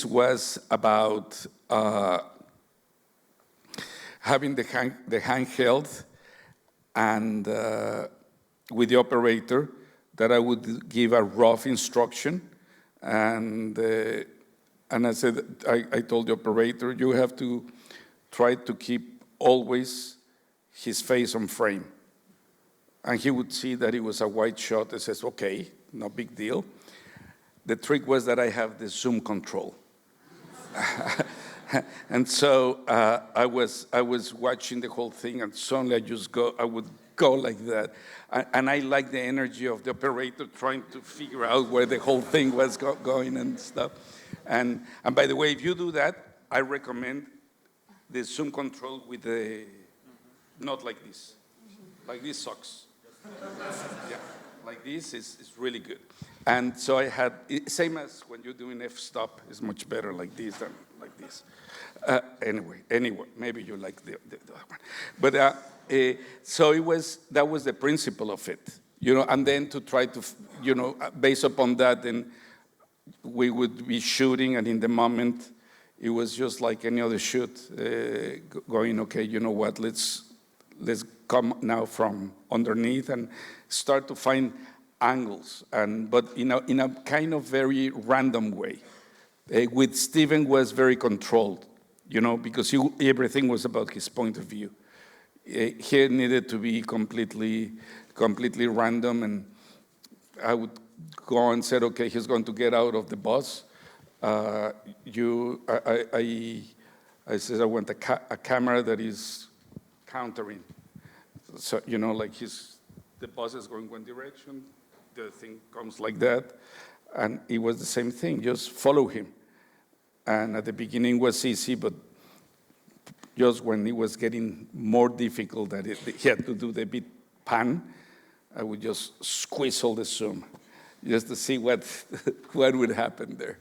was about having the handheld and with the operator that I would give a rough instruction, and I said, I told the operator, you have to try to keep always his face on frame. And he would see that it was a wide shot and says, okay, no big deal. The trick was that I have the zoom control. And so I was watching the whole thing, and suddenly I would go like that. And I like the energy of the operator trying to figure out where the whole thing was going and stuff. And by the way, if you do that, I recommend the zoom control with the, not like this. Like this sucks. Yeah, like this is really good. And so I had, same as when you're doing f-stop, it's much better like this than like this. Anyway, maybe you like the other one. But so that was the principle of it, and then to try to, based upon that, then we would be shooting, and in the moment, it was just like any other shoot, going, okay, you know what, let's come now from underneath and start to find angles, but in a kind of very random way. With Steven was very controlled, because everything was about his point of view. He needed to be completely random, and I would go and said, okay, he's going to get out of the bus. I said I want a camera that is countering. So, like the bus is going one direction, the thing comes like that, and it was the same thing, just follow him. And at the beginning was easy, but just when it was getting more difficult that he had to do the bit pan, I would just squeeze all the zoom, just to see what would happen there.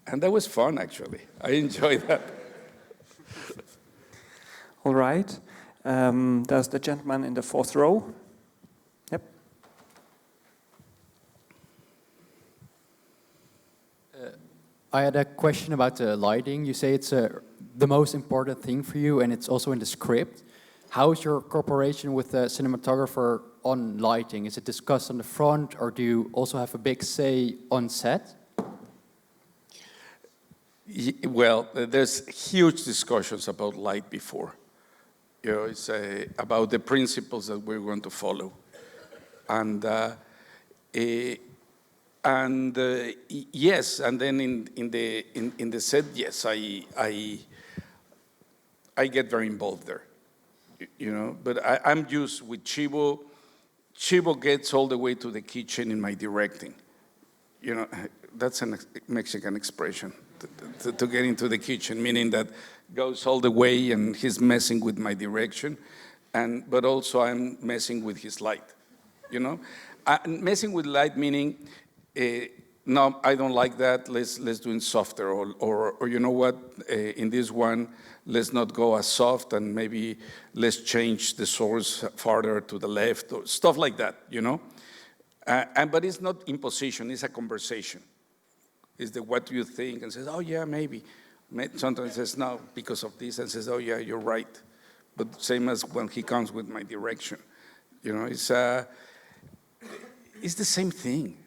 And that was fun, actually. I enjoyed that. All right. There's the gentleman in the fourth row. Yep. I had a question about the lighting. You say it's the most important thing for you, and it's also in the script. How is your cooperation with the cinematographer on lighting? Is it discussed on the front, or do you also have a big say on set? Well, there's huge discussions about light before. It's about the principles that we're going to follow. And yes, and then in the set, yes, I get very involved there, But I'm used with Chivo. Chivo gets all the way to the kitchen in my directing. That's a Mexican expression, to get into the kitchen, meaning that goes all the way and he's messing with my direction, but also I'm messing with his light, Messing with light meaning, no, I don't like that, let's do it softer, or you know what, in this one, let's not go as soft and maybe let's change the source farther to the left, or stuff like that, But it's not imposition, it's a conversation. It's what do you think, and says, oh yeah, maybe. Sometimes says, no, because of this, and says, oh yeah, you're right. But same as when he comes with my direction. It's the same thing.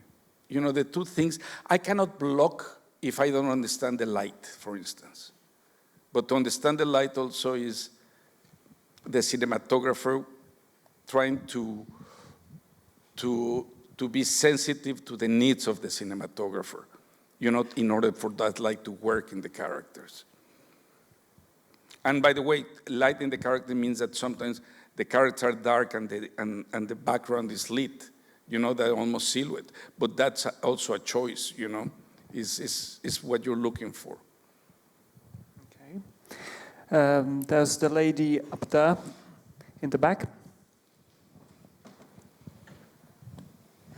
The two things, I cannot block if I don't understand the light, for instance. But to understand the light also is the cinematographer trying to be sensitive to the needs of the cinematographer, in order for that light to work in the characters. And by the way, light in the character means that sometimes the characters are dark and the background is lit. That almost silhouette. But that's also a choice, is what you're looking for. Okay. There's the lady up there in the back.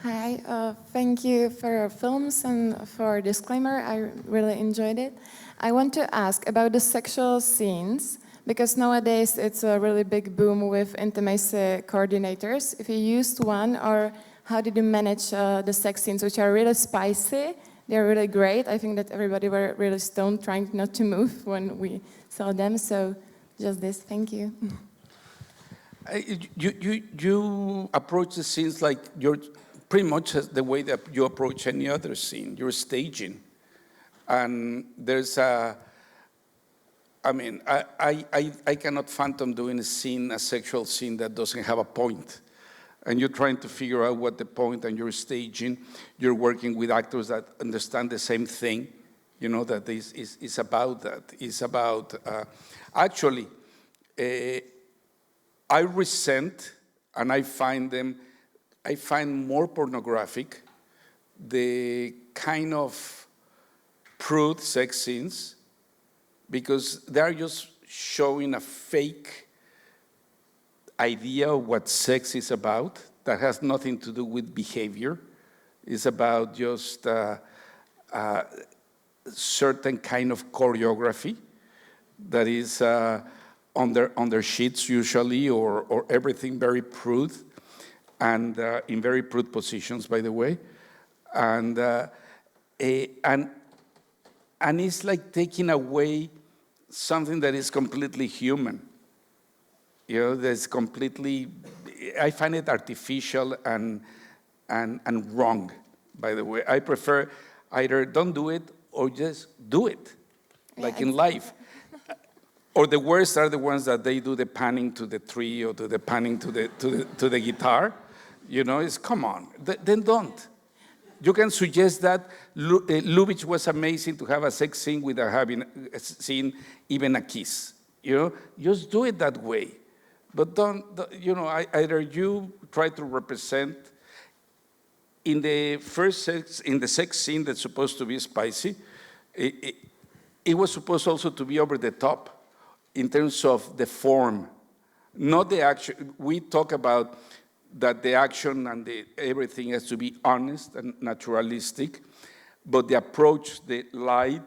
Hi, thank you for your films and for disclaimer. I really enjoyed it. I want to ask about the sexual scenes, because nowadays it's a really big boom with intimacy coordinators. If you used one, or how did you manage the sex scenes, which are really spicy? They're really great. I think that everybody were really stoned, trying not to move when we saw them. So just this, thank you. You approach the scenes like you're pretty much the way that you approach any other scene. You're staging. And there's I cannot fathom doing a sexual scene that doesn't have a point. And you're trying to figure out what the point, and you're staging. You're working with actors that understand the same thing, you know, that is about that. It's about, actually, I resent, and I find more pornographic the kind of prude sex scenes, because they're just showing a fake idea of what sex is about that has nothing to do with behavior. It's about just certain kind of choreography that is on their sheets usually, or everything very prude, and in very prude positions, by the way, and it's like taking away something that is completely human. You know, that's completely, I find it artificial and wrong, by the way. I prefer either don't do it or just do it, like in life. Or the worst are the ones that they do the panning to the tree or to the panning to the guitar. You know, it's, come on, then don't. You can suggest that. Lubitsch was amazing to have a sex scene without having seen even a kiss. You know, just do it that way. But don't, you know, either you try to represent in the first sex, in the sex scene that's supposed to be spicy, it was supposed also to be over the top in terms of the form, not the action. We talk about that the action and everything has to be honest and naturalistic, but the approach, the light,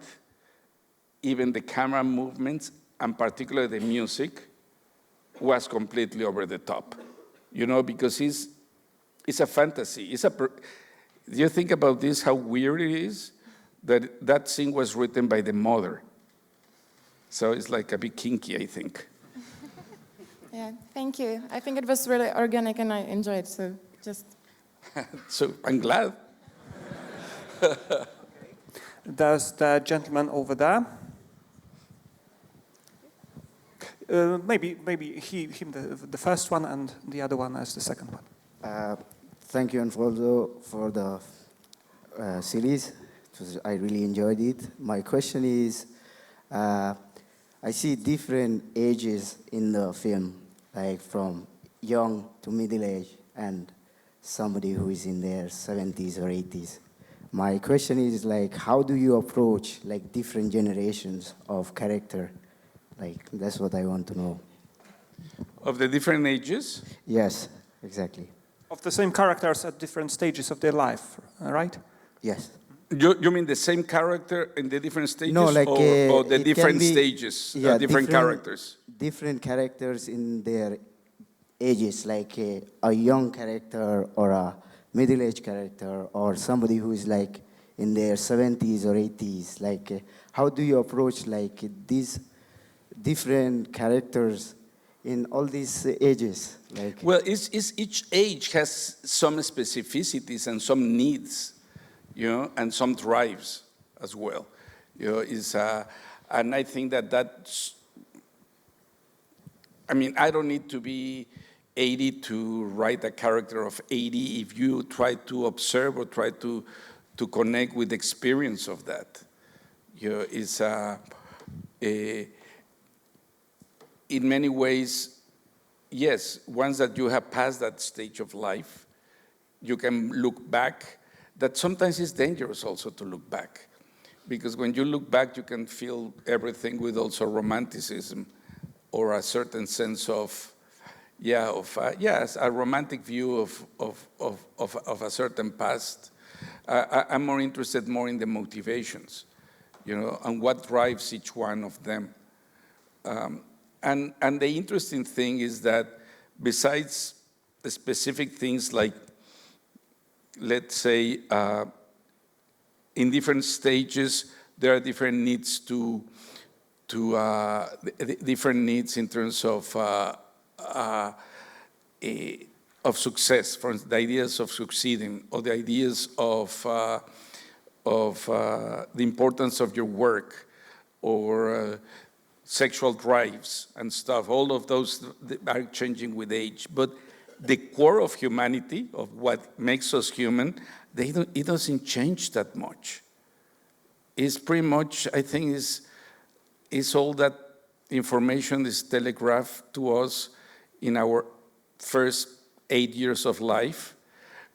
even the camera movements, and particularly the music, was completely over the top, you know, because it's a fantasy. Do you think about this, how weird it is that scene was written by the mother? So it's like a bit kinky, I think. Yeah, thank you. I think it was really organic and I enjoyed it, so just... So I'm glad. There's the gentleman over there. Maybe him the first one and the other one as the second one. Thank you, Alfonso, for the series. I really enjoyed it. My question is, I see different ages in the film, like from young to middle age and somebody who is in their 70s or 80s. My question is, like, how do you approach like different generations of character? Like, that's what I want to know. Of the different ages? Yes, exactly. Of the same characters at different stages of their life, right? Yes. You mean the same character in the different stages? No, like, or the it different can be, stages, yeah, different characters? Different characters in their ages, like a young character or a middle-aged character or somebody who is like in their 70s or 80s. Like, how do you approach like these different characters in all these ages? Like, Well, each age has some specificities and some needs, you know, and some drives as well. You know, and I think that's, I mean, I don't need to be 80 to write a character of 80 if you try to observe or try to connect with the experience of that. You know, in many ways, yes, once that you have passed that stage of life, you can look back. That sometimes it's dangerous also to look back, because when you look back, you can feel everything with also romanticism or a certain sense of, yes, a romantic view of a certain past. I'm more interested in the motivations, and what drives each one of them. And the interesting thing is that besides the specific things like, let's say, in different stages, there are different needs different needs in terms of success. For instance, the ideas of succeeding, or the ideas of the importance of your work, or sexual drives and stuff. All of those are changing with age. But the core of humanity, of what makes us human, it doesn't change that much. It's pretty much, I think, is all that information is telegraphed to us in our first 8 years of life,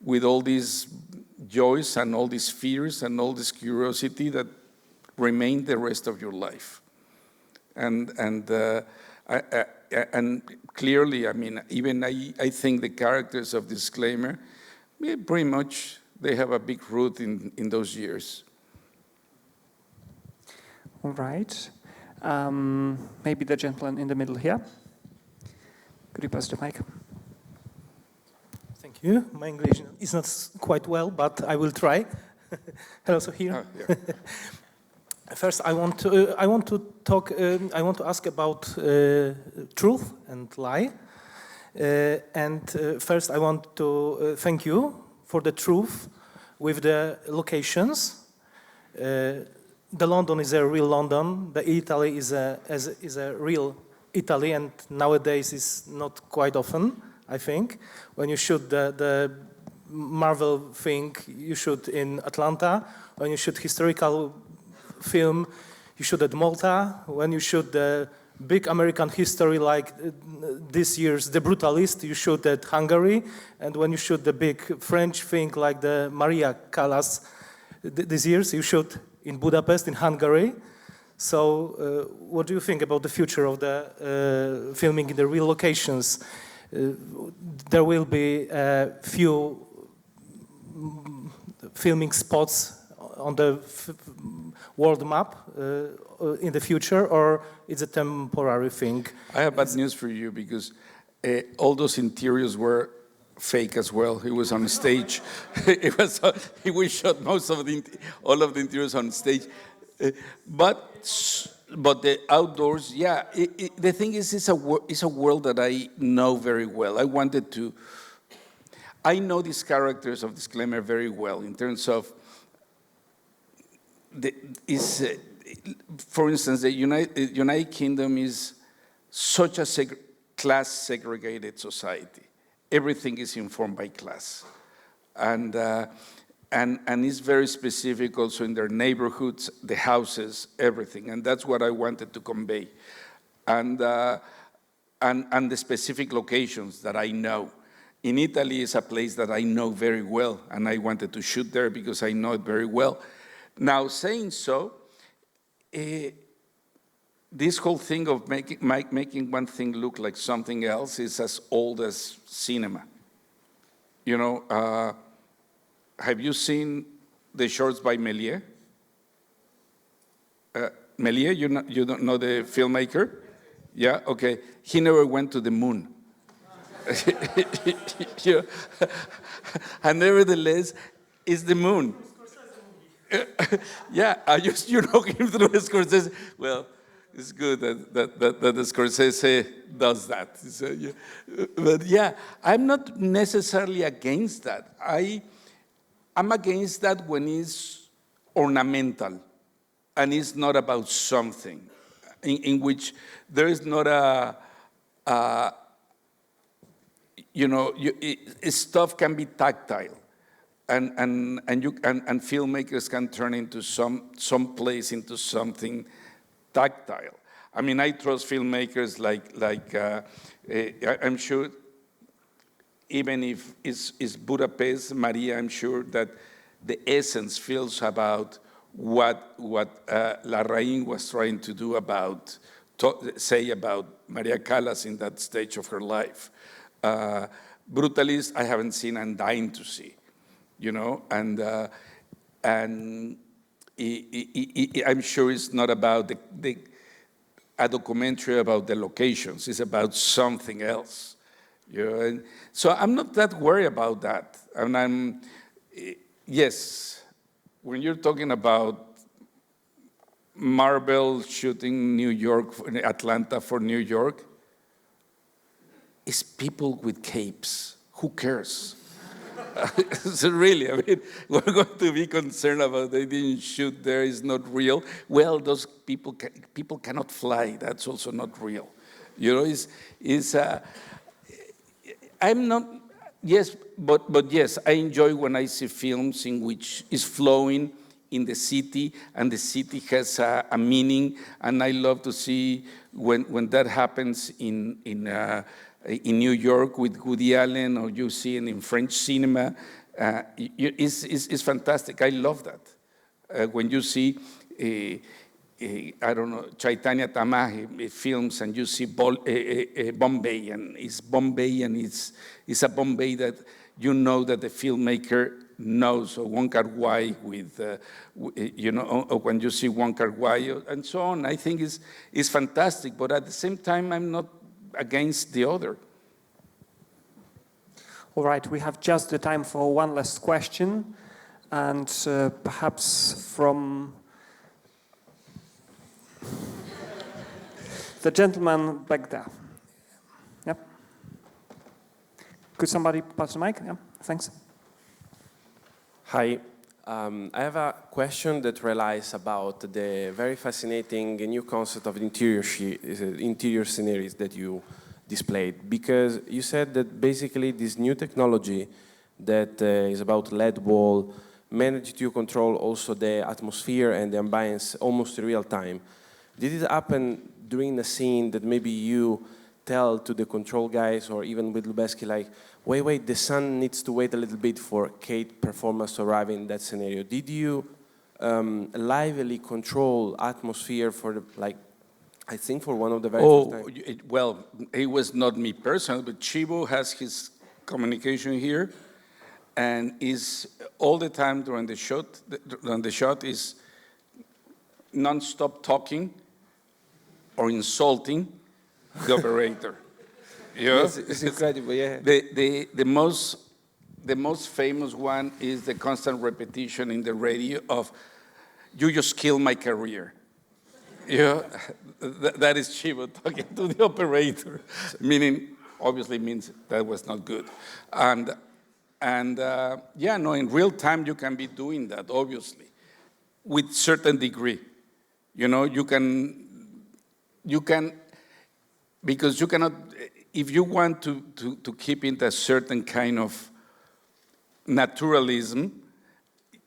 with all these joys and all these fears and all this curiosity that remain the rest of your life. And clearly, I mean, even I think the characters of Disclaimer, pretty much, they have a big root in those years. All right. Maybe the gentleman in the middle here. Could you pass the mic? Thank you. My English is not quite well, but I will try. Hello, so here. Oh, yeah. First, I want to ask about truth and lie. First, I want to thank you for the truth with the locations. The London is a real London. The Italy is a real Italy, and nowadays is not quite often, I think. When you shoot the Marvel thing, you shoot in Atlanta. When you shoot historical film, you shoot at Malta. When you shoot the big American history like this year's The Brutalist, you shoot at Hungary. And when you shoot the big French thing like the Maria Callas this year's, you shoot in Budapest, in Hungary. So what do you think about the future of the filming in the real locations? There will be a few filming spots on the world map in the future, or it's a temporary thing? I have bad news for you, because all those interiors were fake as well. He was on stage. We shot all of the interiors on stage. But the outdoors, yeah. The thing is, it's a world that I know very well. I know these characters of Disclaimer very well in terms of for instance, the United Kingdom is such a class segregated society. Everything is informed by class, and it's very specific also in their neighborhoods, the houses, everything, and that's what I wanted to convey, and the specific locations that I know. In Italy is a place that I know very well, and I wanted to shoot there because I know it very well. Now, saying so, this whole thing of making one thing look like something else is as old as cinema. You know, have you seen the shorts by Méliès? Méliès, you don't know the filmmaker? Yeah, okay. He never went to the moon. And nevertheless, it's the moon. Yeah, you know him through Scorsese. Well, it's good that the Scorsese does that. So, yeah. But yeah, I'm not necessarily against that. I'm against that when it's ornamental and it's not about something, in which there is not stuff can be tactile. And filmmakers can turn into some place into something tactile. I mean, I trust filmmakers like I'm sure, even if it's Budapest, Maria, I'm sure that the essence feels about what Larraín was trying to do say about Maria Callas in that stage of her life. Brutalist, I haven't seen, I'm dying to see, you know, and I'm sure it's not about a documentary about the locations, it's about something else. You know? And so I'm not that worried about that. And yes, when you're talking about Marvel shooting New York, Atlanta for New York, it's people with capes. Who cares? So really, I mean, we're going to be concerned about they didn't shoot there, it's not real. Well, those people cannot fly. That's also not real. You know, I'm not, yes, but yes, I enjoy when I see films in which is flowing in the city, and the city has a meaning, and I love to see when that happens in New York with Woody Allen, or you see it in French cinema. It's fantastic. I love that. When you see, I don't know, Chaitanya Tamahe films, and you see Bombay, and it's Bombay, and it's a Bombay that you know that the filmmaker knows, or Wong Kar-wai with, you know, or when you see Wong Kar-wai, and so on. I think it's fantastic, but at the same time, I'm not against the other. All right, we have just the time for one last question, and perhaps from the gentleman back there. Yep. Could somebody pass the mic? Yeah, thanks. Hi. I have a question that relies about the very fascinating new concept of interior sceneries that you displayed. Because you said that basically this new technology that is about LED wall managed to control also the atmosphere and the ambience almost in real time. Did it happen during a scene that maybe you tell to the control guys, or even with Ludzkie, like, wait, the sun needs to wait a little bit for Kate's performance to arrive in that scenario? Did you lively control atmosphere for the, like, I think for one of the very first time? Well, it was not me personally, but Chivo has his communication here, and is all the time during the shot is non-stop talking or insulting the operator. Yeah? Yes, it's incredible, yeah. The most famous one is the constant repetition in the radio of, "You just killed my career." Yeah, that is Chivo talking to the operator, meaning, obviously means that was not good. And yeah, no, in real time you can be doing that, obviously, with certain degree. You know, you can, because you cannot, if you want to keep it a certain kind of naturalism,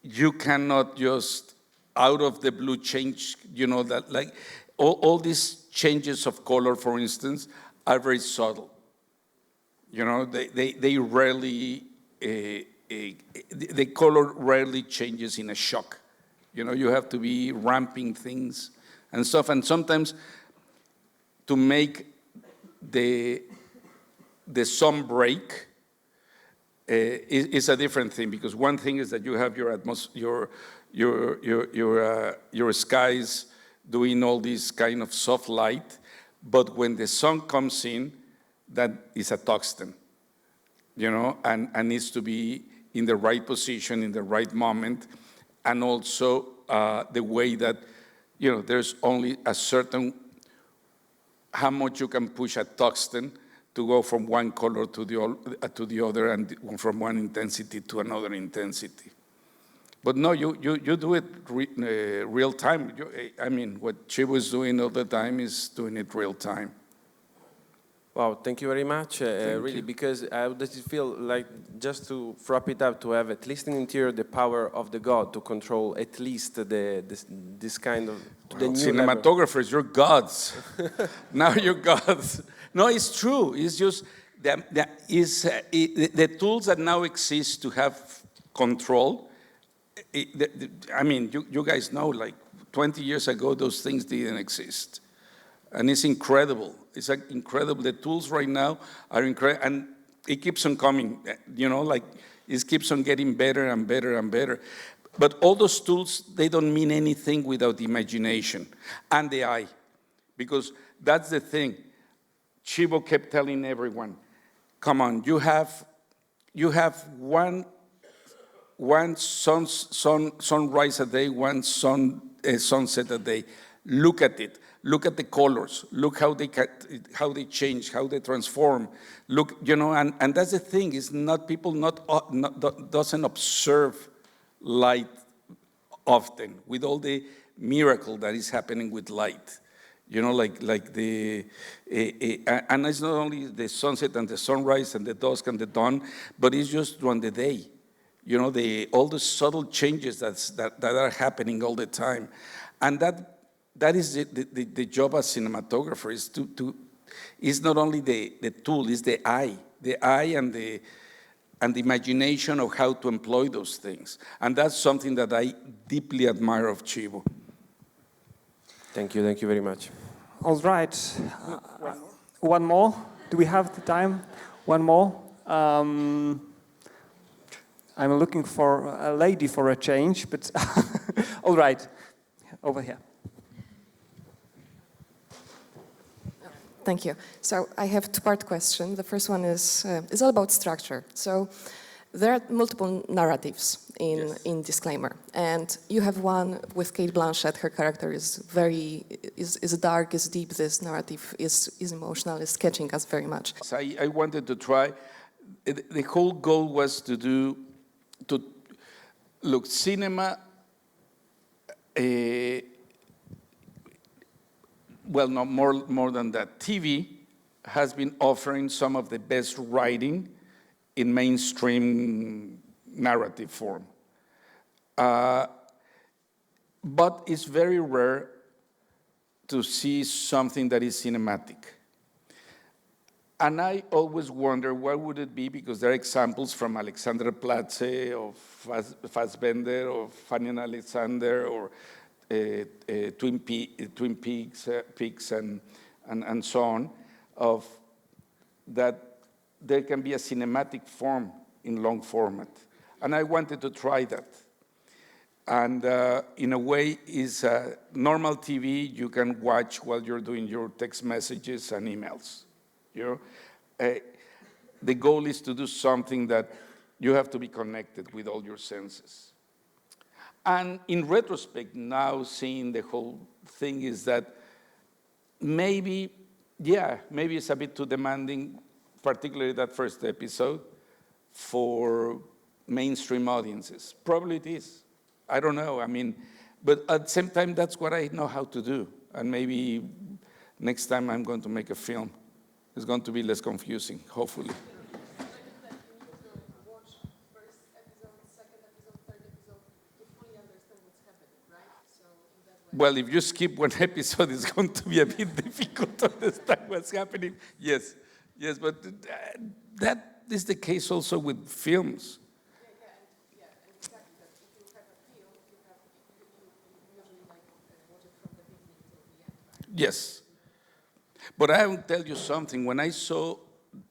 you cannot just out of the blue change, you know, that like all these changes of color, for instance, are very subtle. You know, they rarely, the color rarely changes in a shock. You know, you have to be ramping things and stuff, and sometimes to make the sun break is a different thing, because one thing is that you have your skies doing all this kind of soft light, but when the sun comes in, that is a tungsten, you know, and needs to be in the right position, in the right moment, and also the way that, you know, there's only a certain, how much you can push a tungsten to go from one color to the other, and from one intensity to another intensity. But no, you do it real time. I mean, what Chivo is doing all the time is doing it real time. Wow, thank you very much, really, because does it feel like, just to wrap it up, to have at least in interior the power of the God to control at least this kind of... Well, cinematographers, you're gods. Now you're gods. No, it's true. It's just the tools that now exist to have control. I mean, you guys know, like 20 years ago, those things didn't exist. And it's incredible. It's incredible. The tools right now are incredible. And it keeps on coming, you know, like it keeps on getting better and better and better. But all those tools, they don't mean anything without the imagination and the eye, because that's the thing. Chivo kept telling everyone, come on, you have one sunrise a day, one sunset a day. Look at it. Look at the colors. Look how they change, how they transform. Look, you know, and that's the thing. Is not people doesn't observe light often with all the miracle that is happening with light. You know, like the and it's not only the sunset and the sunrise and the dusk and the dawn, but it's just during the day. You know, all the subtle changes that are happening all the time, and that is the job as cinematographer, is not only the tool, is the eye and the imagination of how to employ those things, and that's something that I deeply admire of Chivo. Thank you very much. All right, one more. Do we have the time? One more. I'm looking for a lady for a change, but all right, over here. Thank you. So I have a two-part question. The first one is all about structure. So there are multiple narratives in Disclaimer, and you have one with Kate Blanchett. Her character is dark, is deep. This narrative is emotional, is catching us very much. So I wanted to try. The whole goal was to look cinema. Well, no, more than that. TV has been offering some of the best writing in mainstream narrative form. But it's very rare to see something that is cinematic. And I always wonder what would it be, because there are examples from Alexandre Platze, of Fassbender, or Fanny and Alexander, or Twin Peaks, and so on, of that there can be a cinematic form in long format. And I wanted to try that. And in a way, is normal TV you can watch while you're doing your text messages and emails. You know? The goal is to do something that you have to be connected with all your senses. And in retrospect, now seeing the whole thing, is that maybe it's a bit too demanding, particularly that first episode, for mainstream audiences. Probably it is. I don't know. I mean, but at the same time, that's what I know how to do. And maybe next time I'm going to make a film, it's going to be less confusing, hopefully. Well, if you skip one episode, it's going to be a bit difficult to understand what's happening. Yes, but that is the case also with films. Yeah, exactly. That if you have a film, you usually watch it from the beginning till the end, right? Yes, but I will tell you something. When I saw,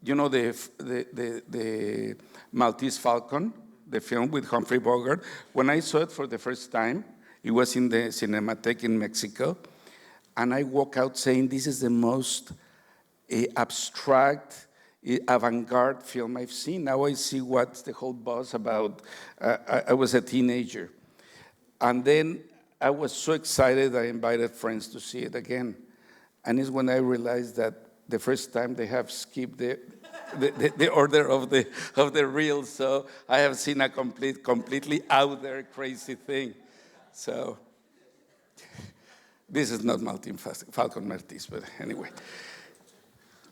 you know, the Maltese Falcon, the film with Humphrey Bogart, when I saw it for the first time, it was in the Cinematheque in Mexico, and I walk out saying, this is the most abstract, avant-garde film I've seen. Now I see what's the whole buzz about. I was a teenager. And then I was so excited, I invited friends to see it again. And it's when I realized that the first time they have skipped the order of the reels, so I have seen a completely out there crazy thing. So this is not Maltese Falcon Maltese, but anyway.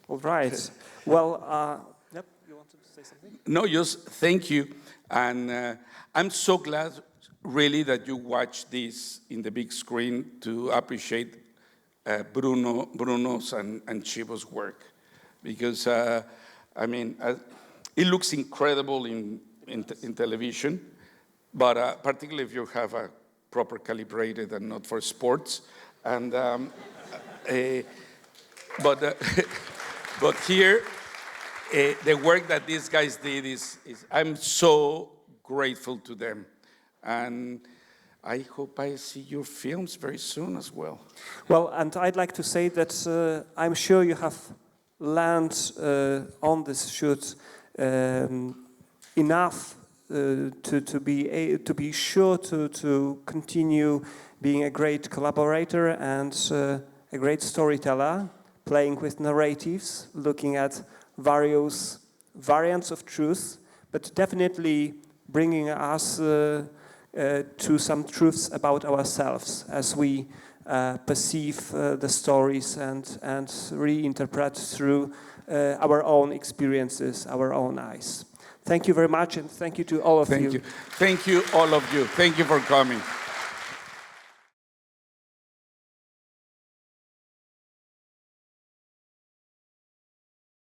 All right. Well, yep, you wanted to say something? No, just thank you. And I'm so glad, really, that you watch this in the big screen to appreciate Bruno's and Chivo's work. Because, I mean, it looks incredible in television, but particularly if you have a proper calibrated and not for sports. And but here the work that these guys did is I'm so grateful to them. And I hope I see your films very soon as well. Well, and I'd like to say that I'm sure you have learned on this shoot enough to be sure to continue being a great collaborator and a great storyteller, playing with narratives, looking at various variants of truth, but definitely bringing us to some truths about ourselves as we perceive the stories and reinterpret through our own experiences, our own eyes. Thank you very much, and thank you to all of you. Thank you, all of you. Thank you for coming.